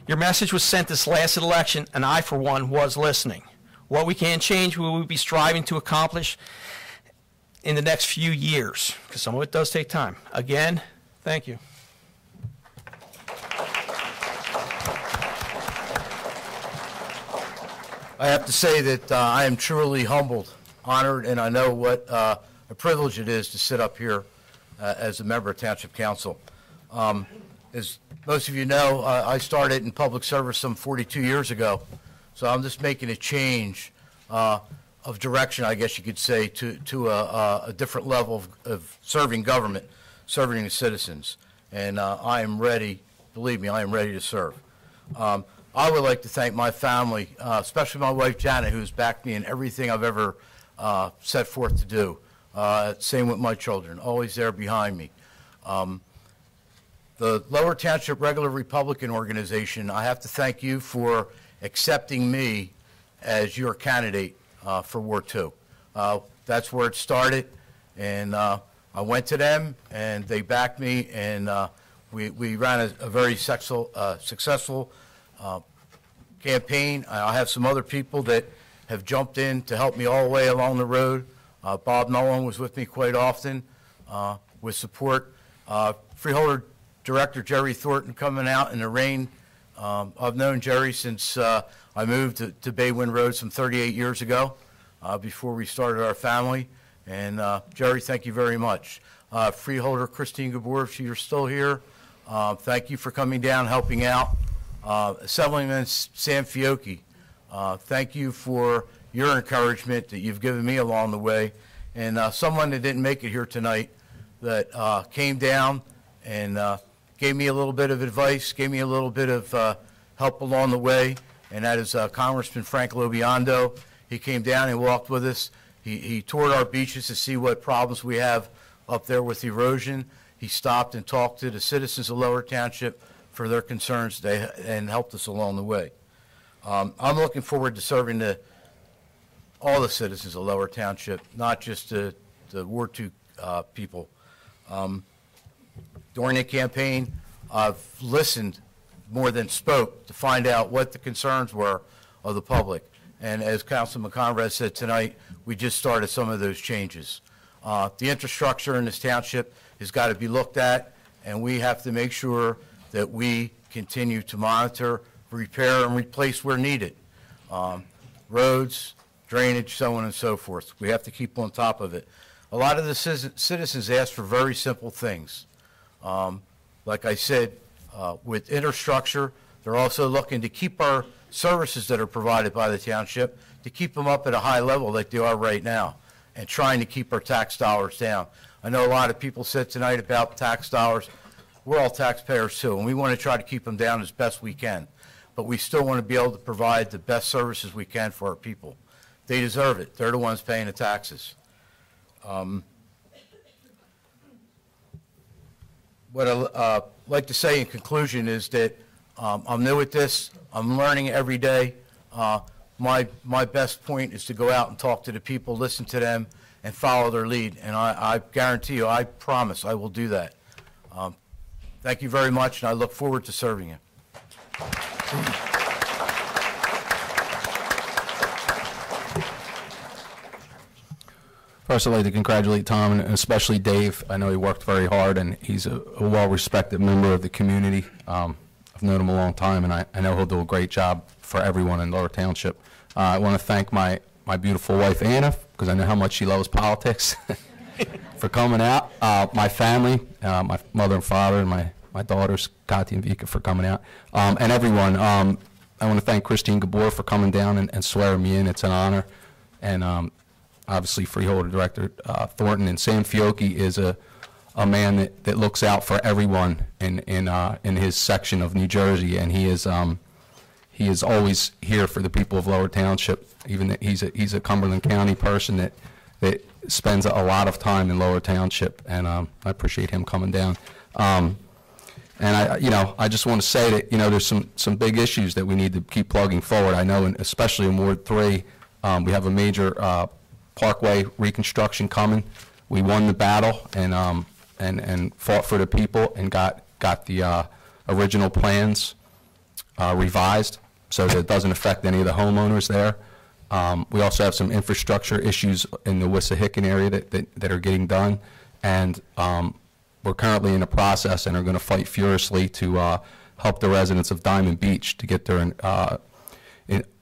S5: Your message was sent this last election, and I, for one, was listening. What we can change, we will be striving to accomplish in the next few years, because some of it does take time. Again, thank you.
S8: I have to say that I am truly humbled, honored, and I know what a privilege it is to sit up here as a member of Township Council. As most of you know, I started in public service some 42 years ago, so I'm just making a change of direction, I guess you could say, to a different level of serving government, serving the citizens. And I am ready, believe me, I am ready to serve. I would like to thank my family, especially my wife Janet, who's backed me in everything I've ever set forth to do. Same with my children, always there behind me. The Lower Township Regular Republican Organization, I have to thank you for accepting me as your candidate for Ward 2. That's where it started, and I went to them, and they backed me, and we ran a very successful campaign. I have some other people that have jumped in to help me all the way along the road. Bob Nolan was with me quite often with support. Freeholder Director Jerry Thornton coming out in the rain. I've known Jerry since I moved to Baywind Road some 38 years ago, before we started our family. And Jerry, thank you very much. Freeholder Christine Gabor, if you're still here, thank you for coming down, helping out. Assemblyman Sam Fiocchi, thank you for your encouragement that you've given me along the way. And someone that didn't make it here tonight that came down and gave me a little bit of advice, gave me a little bit of help along the way, and that is Congressman Frank Lobiondo. He came down and walked with us. He toured our beaches to see what problems we have up there with erosion. He stopped and talked to the citizens of Lower Township for their concerns and helped us along the way. I'm looking forward to serving all the citizens of Lower Township, not just the Ward 2 people. During the campaign, I've listened more than spoke to find out what the concerns were of the public. And as Councilman Conrad said tonight, we just started some of those changes. The infrastructure in this township has got to be looked at, and we have to make sure that we continue to monitor, repair, and replace where needed. Roads, drainage, so on and so forth. We have to keep on top of it. A lot of the citizens ask for very simple things. Like I said, with infrastructure, they're also looking to keep our services that are provided by the township, to keep them up at a high level like they are right now, and trying to keep our tax dollars down. I know a lot of people said tonight about tax dollars. We're all taxpayers too, and we want to try to keep them down as best we can. But we still want to be able to provide the best services we can for our people. They deserve it. They're the ones paying the taxes. What I'd like to say in conclusion is that I'm new at this. I'm learning every day. My best point is to go out and talk to the people, listen to them, and follow their lead. And I guarantee you, I promise I will do that. Thank you very much, and I look forward to serving you.
S7: First, I'd like to congratulate Tom and especially Dave. I know he worked very hard, and he's a well-respected member of the community. I've known him a long time, and I know he'll do a great job for everyone in Lower Township. I want to thank my beautiful wife, Anna, because I know how much she loves politics, for coming out. My family, my mother and father, and my daughters, Kathy and Vika, for coming out. And everyone, I want to thank Christine Gabor for coming down and swearing me in. It's an honor. And obviously, Freeholder Director Thornton, and Sam Fiocchi is a a man that looks out for everyone in his section of New Jersey, and he is always here for the people of Lower Township. Even that he's a Cumberland County person that spends a lot of time in Lower Township, and I appreciate him coming down. And I just want to say that, there's some big issues that we need to keep plugging forward. I know, especially in Ward 3, we have a major parkway reconstruction coming. We won the battle and fought for the people and got the original plans revised so that it doesn't affect any of the homeowners there. We also have some infrastructure issues in the Wissahickon area that are getting done, and we're currently in the process and are going to fight furiously to help the residents of Diamond Beach to get their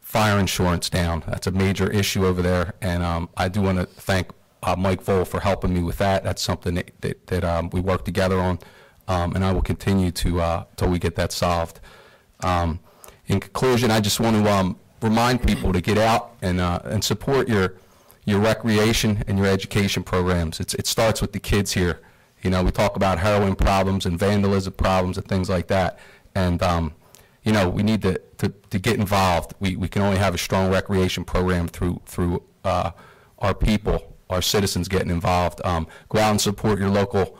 S7: fire insurance down. That's a major issue over there, and I do want to thank Mike Vole for helping me with that. That's something that we work together on, and I will continue to till we get that solved. In conclusion, I just want to remind people to get out and support your recreation and your education programs. It starts with the kids here. We talk about heroin problems and vandalism problems and things like that, and we need to get involved. We can only have a strong recreation program through our people, our citizens getting involved. Go out and support your local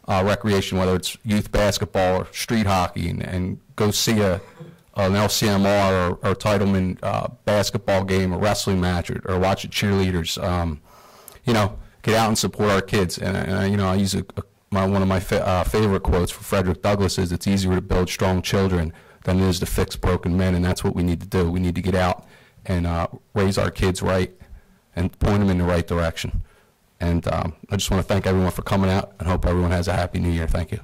S7: recreation, whether it's youth basketball or street hockey, and go see an LCMR or Titleman basketball game, or wrestling match, or watch the cheerleaders. Get out and support our kids. And I use one of my favorite quotes from Frederick Douglass is, "It's easier to build strong children than it is to fix broken men," and that's what we need to do. We need to get out and raise our kids right and point them in the right direction. And I just want to thank everyone for coming out, and hope everyone has a happy New Year. Thank you.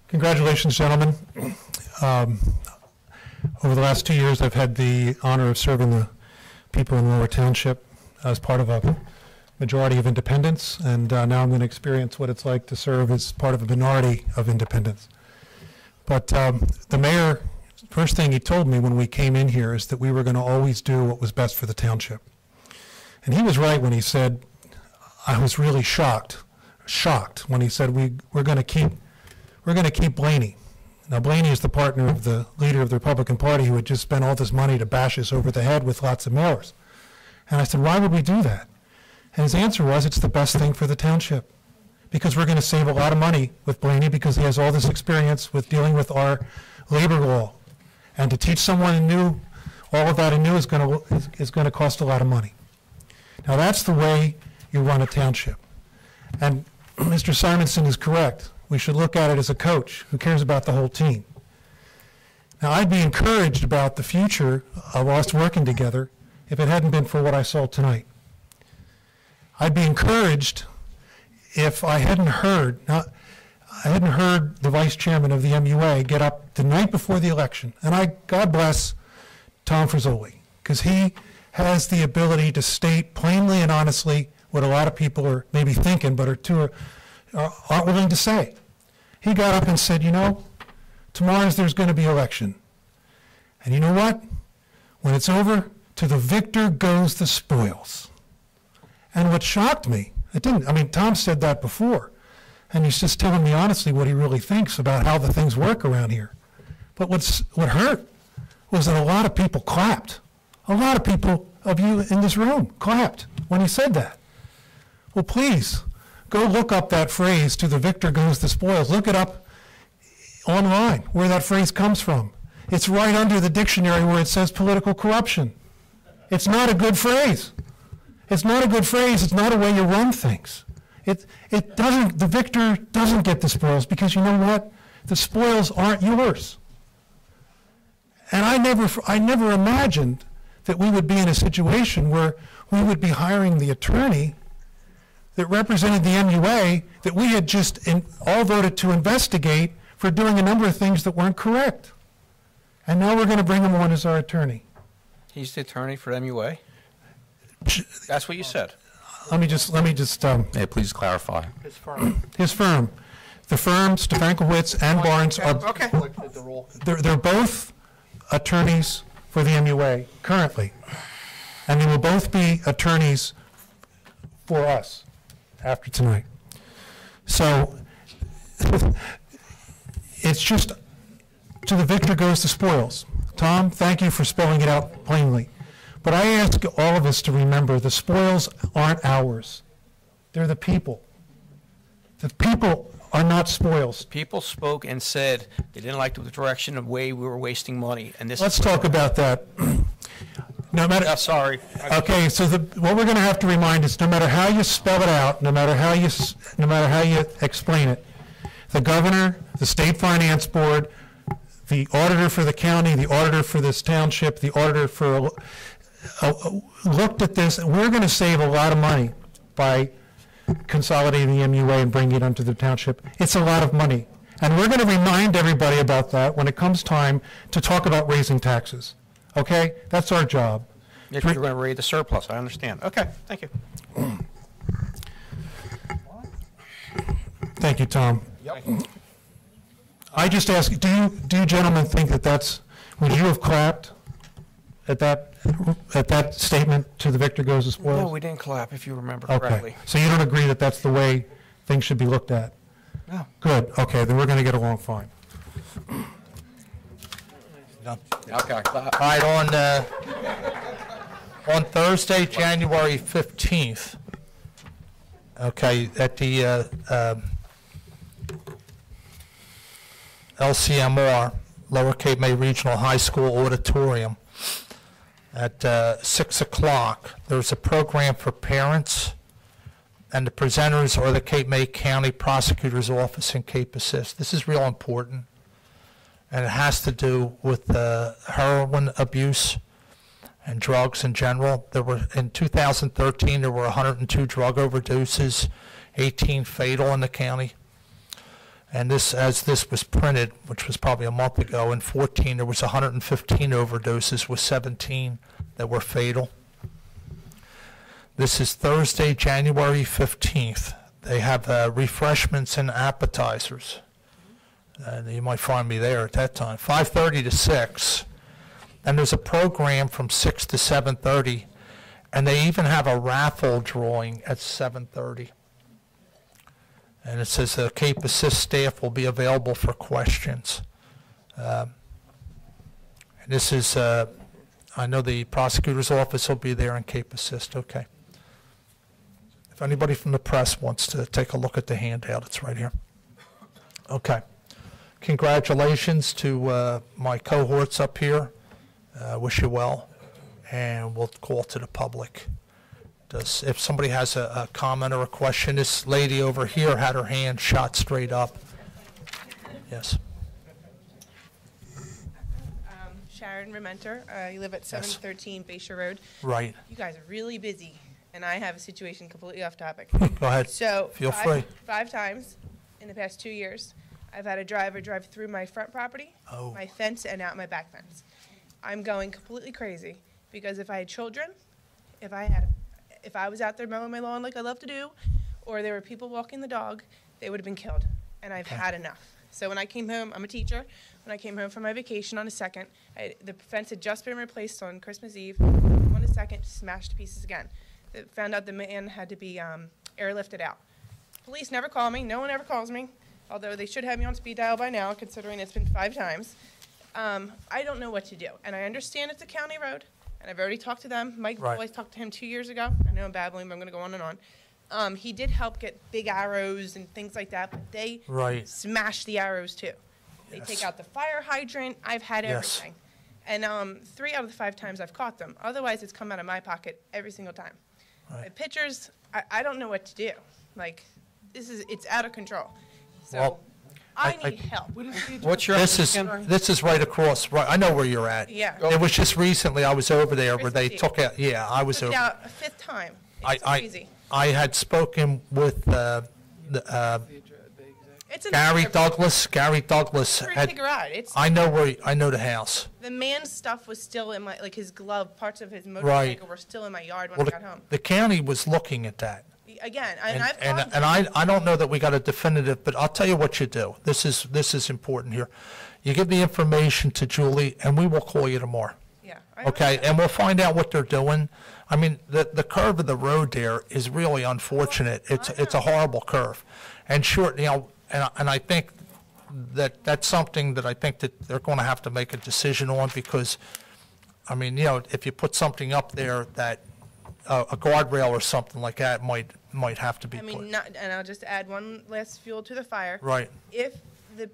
S10: Congratulations, gentlemen. Over the last 2 years, I've had the honor of serving the people in Lower Township as part of a majority of independents, and now I'm going to experience what it's like to serve as part of a minority of independents. But the mayor, first thing he told me when we came in here is that we were going to always do what was best for the township. And he was right when he said, I was really shocked when he said we're going to keep Blaney. Now, Blaney is the partner of the leader of the Republican Party who had just spent all this money to bash us over the head with lots of mailers. And I said, why would we do that? And his answer was, it's the best thing for the township, because we're going to save a lot of money with Blaney, because he has all this experience with dealing with our labor law. And to teach someone new, all of that anew is going to cost a lot of money. Now, that's the way you run a township. And Mr. Simonson is correct. We should look at it as a coach who cares about the whole team. Now, I'd be encouraged about the future of us working together if it hadn't been for what I saw tonight. I'd be encouraged if I hadn't heard the vice chairman of the MUA get up the night before the election. And God bless Tom Frizzoli, because he has the ability to state plainly and honestly what a lot of people are maybe thinking, but aren't willing to say. He got up and said, tomorrow's there's going to be election. And you know what? When it's over, to the victor goes the spoils. And what shocked me, Tom said that before, and he's just telling me honestly what he really thinks about how the things work around here. But what hurt was that a lot of people clapped. A lot of people of you in this room clapped when he said that. Well, please, go look up that phrase, to the victor goes the spoils. Look it up online, where that phrase comes from. It's right under the dictionary where it says political corruption. It's not a good phrase. It's not a good phrase. It's not a way you run things. The victor doesn't get the spoils, because you know what? The spoils aren't yours. And I never imagined that we would be in a situation where we would be hiring the attorney that represented the MUA that we had just all voted to investigate for doing a number of things that weren't correct. And now we're going to bring him on as our attorney.
S5: He's the attorney for MUA? That's what you said.
S10: Let me just.
S7: Hey, please clarify.
S10: His firm. The firm, Stefankowitz and Barnes, are they're both attorneys for the MUA currently. And they will both be attorneys for us after tonight. So it's just, to the victor goes the spoils. Tom, thank you for spelling it out plainly. But I ask all of us to remember the spoils aren't ours. They're the people. The people are not spoils.
S5: People spoke and said they didn't like the direction of way we were wasting money, and this.
S10: Let's talk about that. No matter.
S5: Sorry.
S10: Okay, so what we're going to have to remind is, no matter how you spell it out, no matter how you explain it, the governor, the state finance board, the auditor for the county, the auditor for this township, the auditor for looked at this. We're going to save a lot of money by consolidating the MUA and bringing it onto the township. It's a lot of money. And we're going to remind everybody about that when it comes time to talk about raising taxes. Okay? That's our job.
S5: If you're going to raise the surplus, I understand. Okay, thank you.
S10: Thank you, Tom.
S5: Yep.
S10: I just ask, do you gentlemen think that would you have clapped at that statement, to the victor goes the spoils?
S5: No, we didn't clap, if you remember
S10: Okay.
S5: correctly.
S10: So you don't agree that that's the way things should be looked at?
S5: No.
S10: Good. Okay, then we're going to get along fine.
S7: Okay.
S2: All right, on Thursday, January 15th, okay, at the LCMR, Lower Cape May Regional High School Auditorium, at 6 o'clock, there's a program for parents, and the presenters are the Cape May County Prosecutor's Office and Cape Assist. This is real important, and it has to do with heroin abuse and drugs in general. In 2013, there were 102 drug overdoses, 18 fatal in the county. And as this was printed, which was probably a month ago, in 14, there was 115 overdoses with 17 that were fatal. This is Thursday, January 15th. They have refreshments and appetizers. And you might find me there at that time, 5:30 to 6. And there's a program from 6 to 7:30. And they even have a raffle drawing at 7:30. And it says the Cape Assist staff will be available for questions. And this is, I know the prosecutor's office will be there in Cape Assist. Okay. If anybody from the press wants to take a look at the handout, it's right here. Okay. Congratulations to my cohorts up here. Wish you well. And we'll call to the public. If somebody has a comment or a question, this lady over here had her hand shot straight up. Yes.
S4: Sharon Rementer. You live at 713 Bayshore Road.
S2: Right.
S4: You guys are really busy, and I have a situation completely off topic.
S2: Go ahead.
S4: So
S2: feel free.
S4: 5 times in the past 2 years, I've had a driver drive through my front property, my fence, and out my back fence. I'm going completely crazy because if I had children, if I was out there mowing my lawn like I love to do, or there were people walking the dog, they would have been killed. And I've had enough. So when I came home, I'm a teacher. When I came home from my vacation on the 2nd, the fence had just been replaced on Christmas Eve. On the 2nd, smashed to pieces again. Found out the man had to be airlifted out. Police never call me. No one ever calls me, although they should have me on speed dial by now, considering it's been 5 times. I don't know what to do. And I understand it's a county road. And I've already talked to them. Mike Boyce talked to him 2 years ago. I know I'm babbling, but I'm going to go on and on. He did help get big arrows and things like that, but they smash the arrows too. They take out the fire hydrant. I've had everything. And 3 out of the 5 times I've caught them. Otherwise, it's come out of my pocket every single time. My pictures, I don't know what to do. Like, it's out of control. So
S2: Well,
S4: I need help.
S5: What's your
S2: This is right across. Right, I know where you're at.
S4: Yeah.
S2: It was just recently I was over there where they took out. Yeah, I was
S4: Took
S2: over.
S4: it out a 5th time. It's crazy.
S2: I had spoken with
S4: It's
S2: Gary Douglas. Gary Douglas
S4: Pretty
S2: had.
S4: figure out. It's
S2: I know the house.
S4: the man's stuff was still in my, like his glove, parts of his motorcycle
S2: Right.
S4: were still in my yard when
S2: Well,
S4: I got home.
S2: the county was looking at that.
S4: Again, and I've
S2: And,
S4: gone
S2: and I don't know that we got a definitive, but I'll tell you what you do. This is important here. You give the information to Julie, and we will call you tomorrow.
S4: Yeah,
S2: Okay, and we'll find out what they're doing. I mean, the curve of the road there is really unfortunate. It's a horrible curve. And sure, you know, and I think that's something that I think that they're going to have to make a decision on, because, I mean, you know, if you put something up there that a guardrail or something like that might have to be
S4: I
S2: put.
S4: mean, and I'll just add one last fuel to the fire.
S2: Right.
S4: If the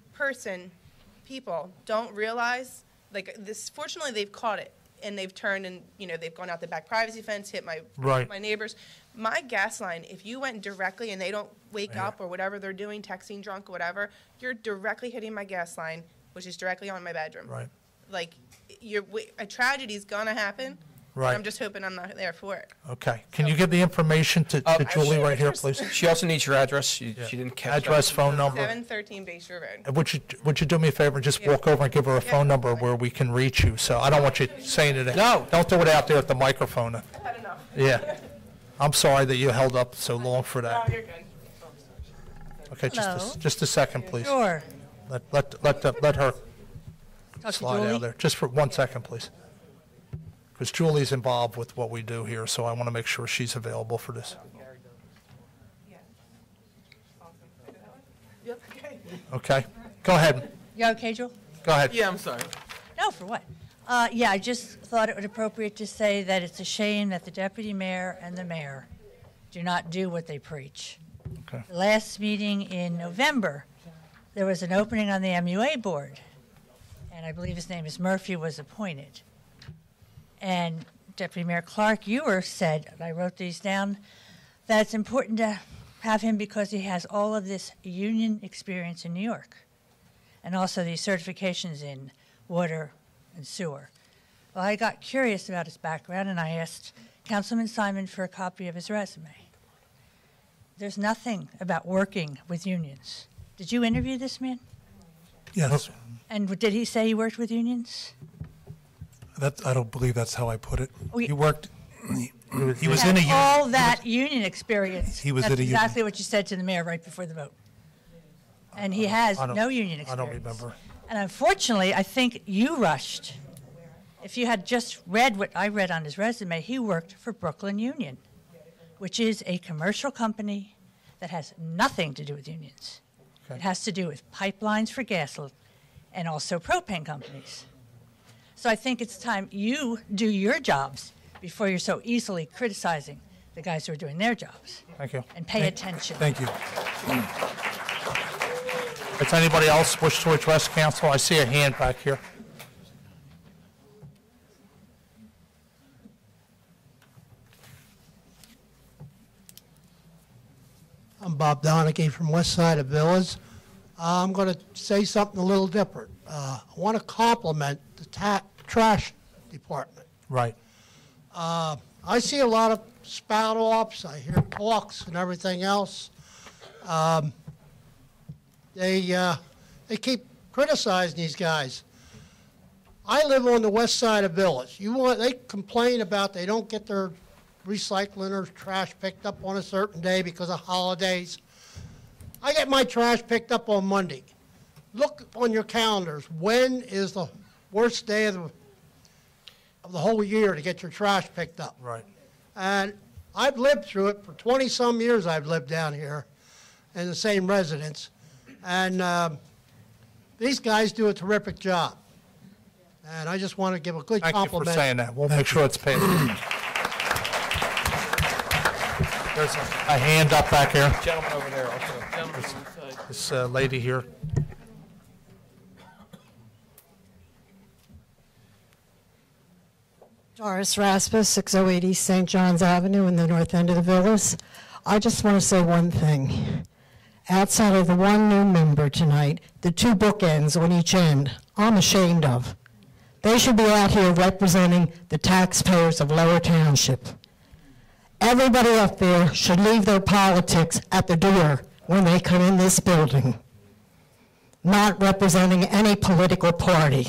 S4: people don't realize, like this, fortunately they've caught it and they've turned and, you know, they've gone out the back privacy fence, hit my neighbors. My gas line, if you went directly and they don't wake up or whatever they're doing, texting drunk or whatever, you're directly hitting my gas line, which is directly on my bedroom.
S2: Right.
S4: Like, a tragedy's gonna happen.
S2: Right.
S4: And I'm just hoping I'm not there for it.
S2: Okay. Can you give the information to Julie right here, please?
S5: She also needs your address. She didn't catch
S2: Address,
S5: that.
S2: phone number.
S4: 713 Bayshore Road.
S2: And would you do me a favor and just walk over and give her a phone number where we can reach you? So I don't want you saying it.
S5: No.
S2: Don't do it out there at the microphone.
S4: Had enough.
S2: Yeah. I'm sorry that you held up so long for that.
S4: No, you're good.
S2: Okay,
S14: Hello.
S2: just a second, please.
S14: Sure.
S2: Let her
S14: Talk to
S2: slide
S14: Julie.
S2: out there. Just for 1 second, please. Because Julie's involved with what we do here, so I want to make sure she's available for this. Okay? Go ahead.
S14: You okay, Joel?
S2: Go ahead.
S1: Yeah, I'm sorry.
S14: No, for what? Yeah, I just thought it would appropriate to say that it's a shame that the deputy mayor and the mayor do not do what they preach.
S2: Okay.
S14: The last meeting in November, there was an opening on the MUA board, and I believe his name is Murphy was appointed. And Deputy Mayor Clark Ewer said, and I wrote these down, that it's important to have him because he has all of this union experience in New York, and also these certifications in water and sewer. Well, I got curious about his background, and I asked Councilman Simon for a copy of his resume. There's nothing about working with unions. Did you interview this man?
S10: Yes.
S14: And did he say he worked with unions?
S10: I don't believe that's how I put it.
S14: We-
S10: He worked, he was
S14: He
S10: in a
S14: had
S10: union.
S14: all that union experience.
S10: He was
S14: That's
S10: at a union.
S14: exactly what you said to the mayor right before the vote. And he has
S2: I don't-
S14: no union
S2: I
S14: experience.
S2: don't remember.
S14: And unfortunately, I think you rushed. If you had just read what I read on his resume, he worked for Brooklyn Union, which is a commercial company that has nothing to do with unions.
S2: Okay.
S14: It has to do with pipelines for gas and also propane companies. So I think it's time you do your jobs before you're so easily criticizing the guys who are doing their jobs.
S2: Thank you.
S14: And pay attention.
S10: Thank you.
S2: Does anybody else wish to address council? I see a hand back here.
S18: I'm Bob Donaghy from West Side of Villas. I'm going to say something a little different. I want to compliment the trash department.
S2: Right.
S18: I see a lot of spout-offs, I hear talks and everything else. They keep criticizing these guys. I live on the west side of Villas. They complain about they don't get their recycling or trash picked up on a certain day because of holidays. I get my trash picked up on Monday. Look on your calendars. When is the worst day of the whole year to get your trash picked up?
S2: Right.
S18: And I've lived through it for 20-some years. I've lived down here in the same residence. And these guys do a terrific job. And I just want to give a good
S2: Thank you
S18: compliment.
S2: for saying that. We'll make sure it's paid. There's a hand up back here.
S5: Gentleman over there also.
S2: This lady here.
S3: Doris Rasmus, 608 East St. John's Avenue in the north end of the Villas. I just want to say one thing. Outside of the one new member tonight, the two bookends on each end, I'm ashamed of. They should be out here representing the taxpayers of Lower Township. Everybody up there should leave their politics at the door when they come in this building, not representing any political party.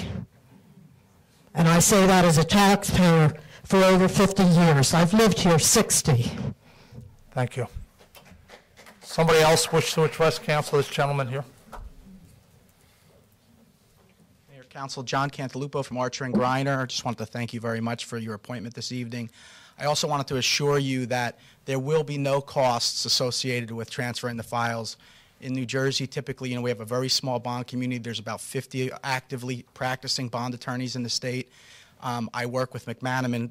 S3: And I say that as a taxpayer for over 50 years. I've lived here 60.
S2: Thank you. Somebody else wish to address council? This gentleman here.
S11: Council, John Cantalupo from Archer and Griner. I just wanted to thank you very much for your appointment this evening. I also wanted to assure you that there will be no costs associated with transferring the files. In New Jersey, typically, we have a very small bond community. There's about 50 actively practicing bond attorneys in the state. I work with McManaman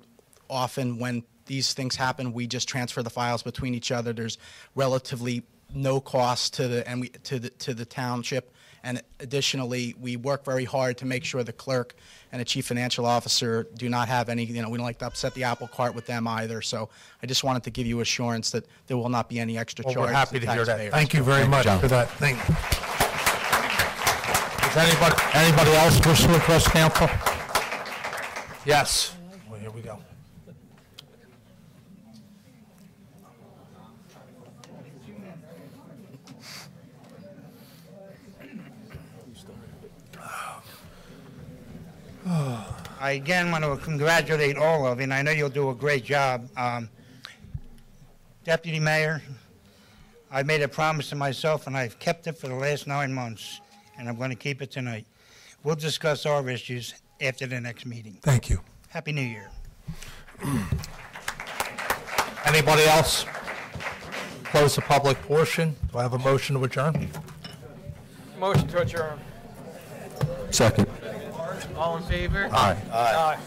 S11: often. When these things happen, we just transfer the files between each other. There's relatively no cost to the township. And additionally, we work very hard to make sure the clerk and the chief financial officer do not have any, we don't like to upset the apple cart with them either. So I just wanted to give you assurance that there will not be any extra charge.
S2: Well, we're happy to hear that.
S11: taxpayers.
S2: Thank you very much
S11: John.
S2: for that. Thank you. Does anybody else wish to address council? Yes. Well, here we go.
S17: I again want to congratulate all of you, and I know you'll do a great job. Deputy Mayor, I made a promise to myself, and I've kept it for the last 9 months, and I'm going to keep it tonight. We'll discuss our issues after the next meeting.
S2: Thank you.
S17: Happy New Year.
S2: Anybody else? Close the public portion. Do I have a motion to adjourn?
S5: Motion to adjourn.
S7: Second.
S1: All in favor?
S2: Aye.
S5: Aye.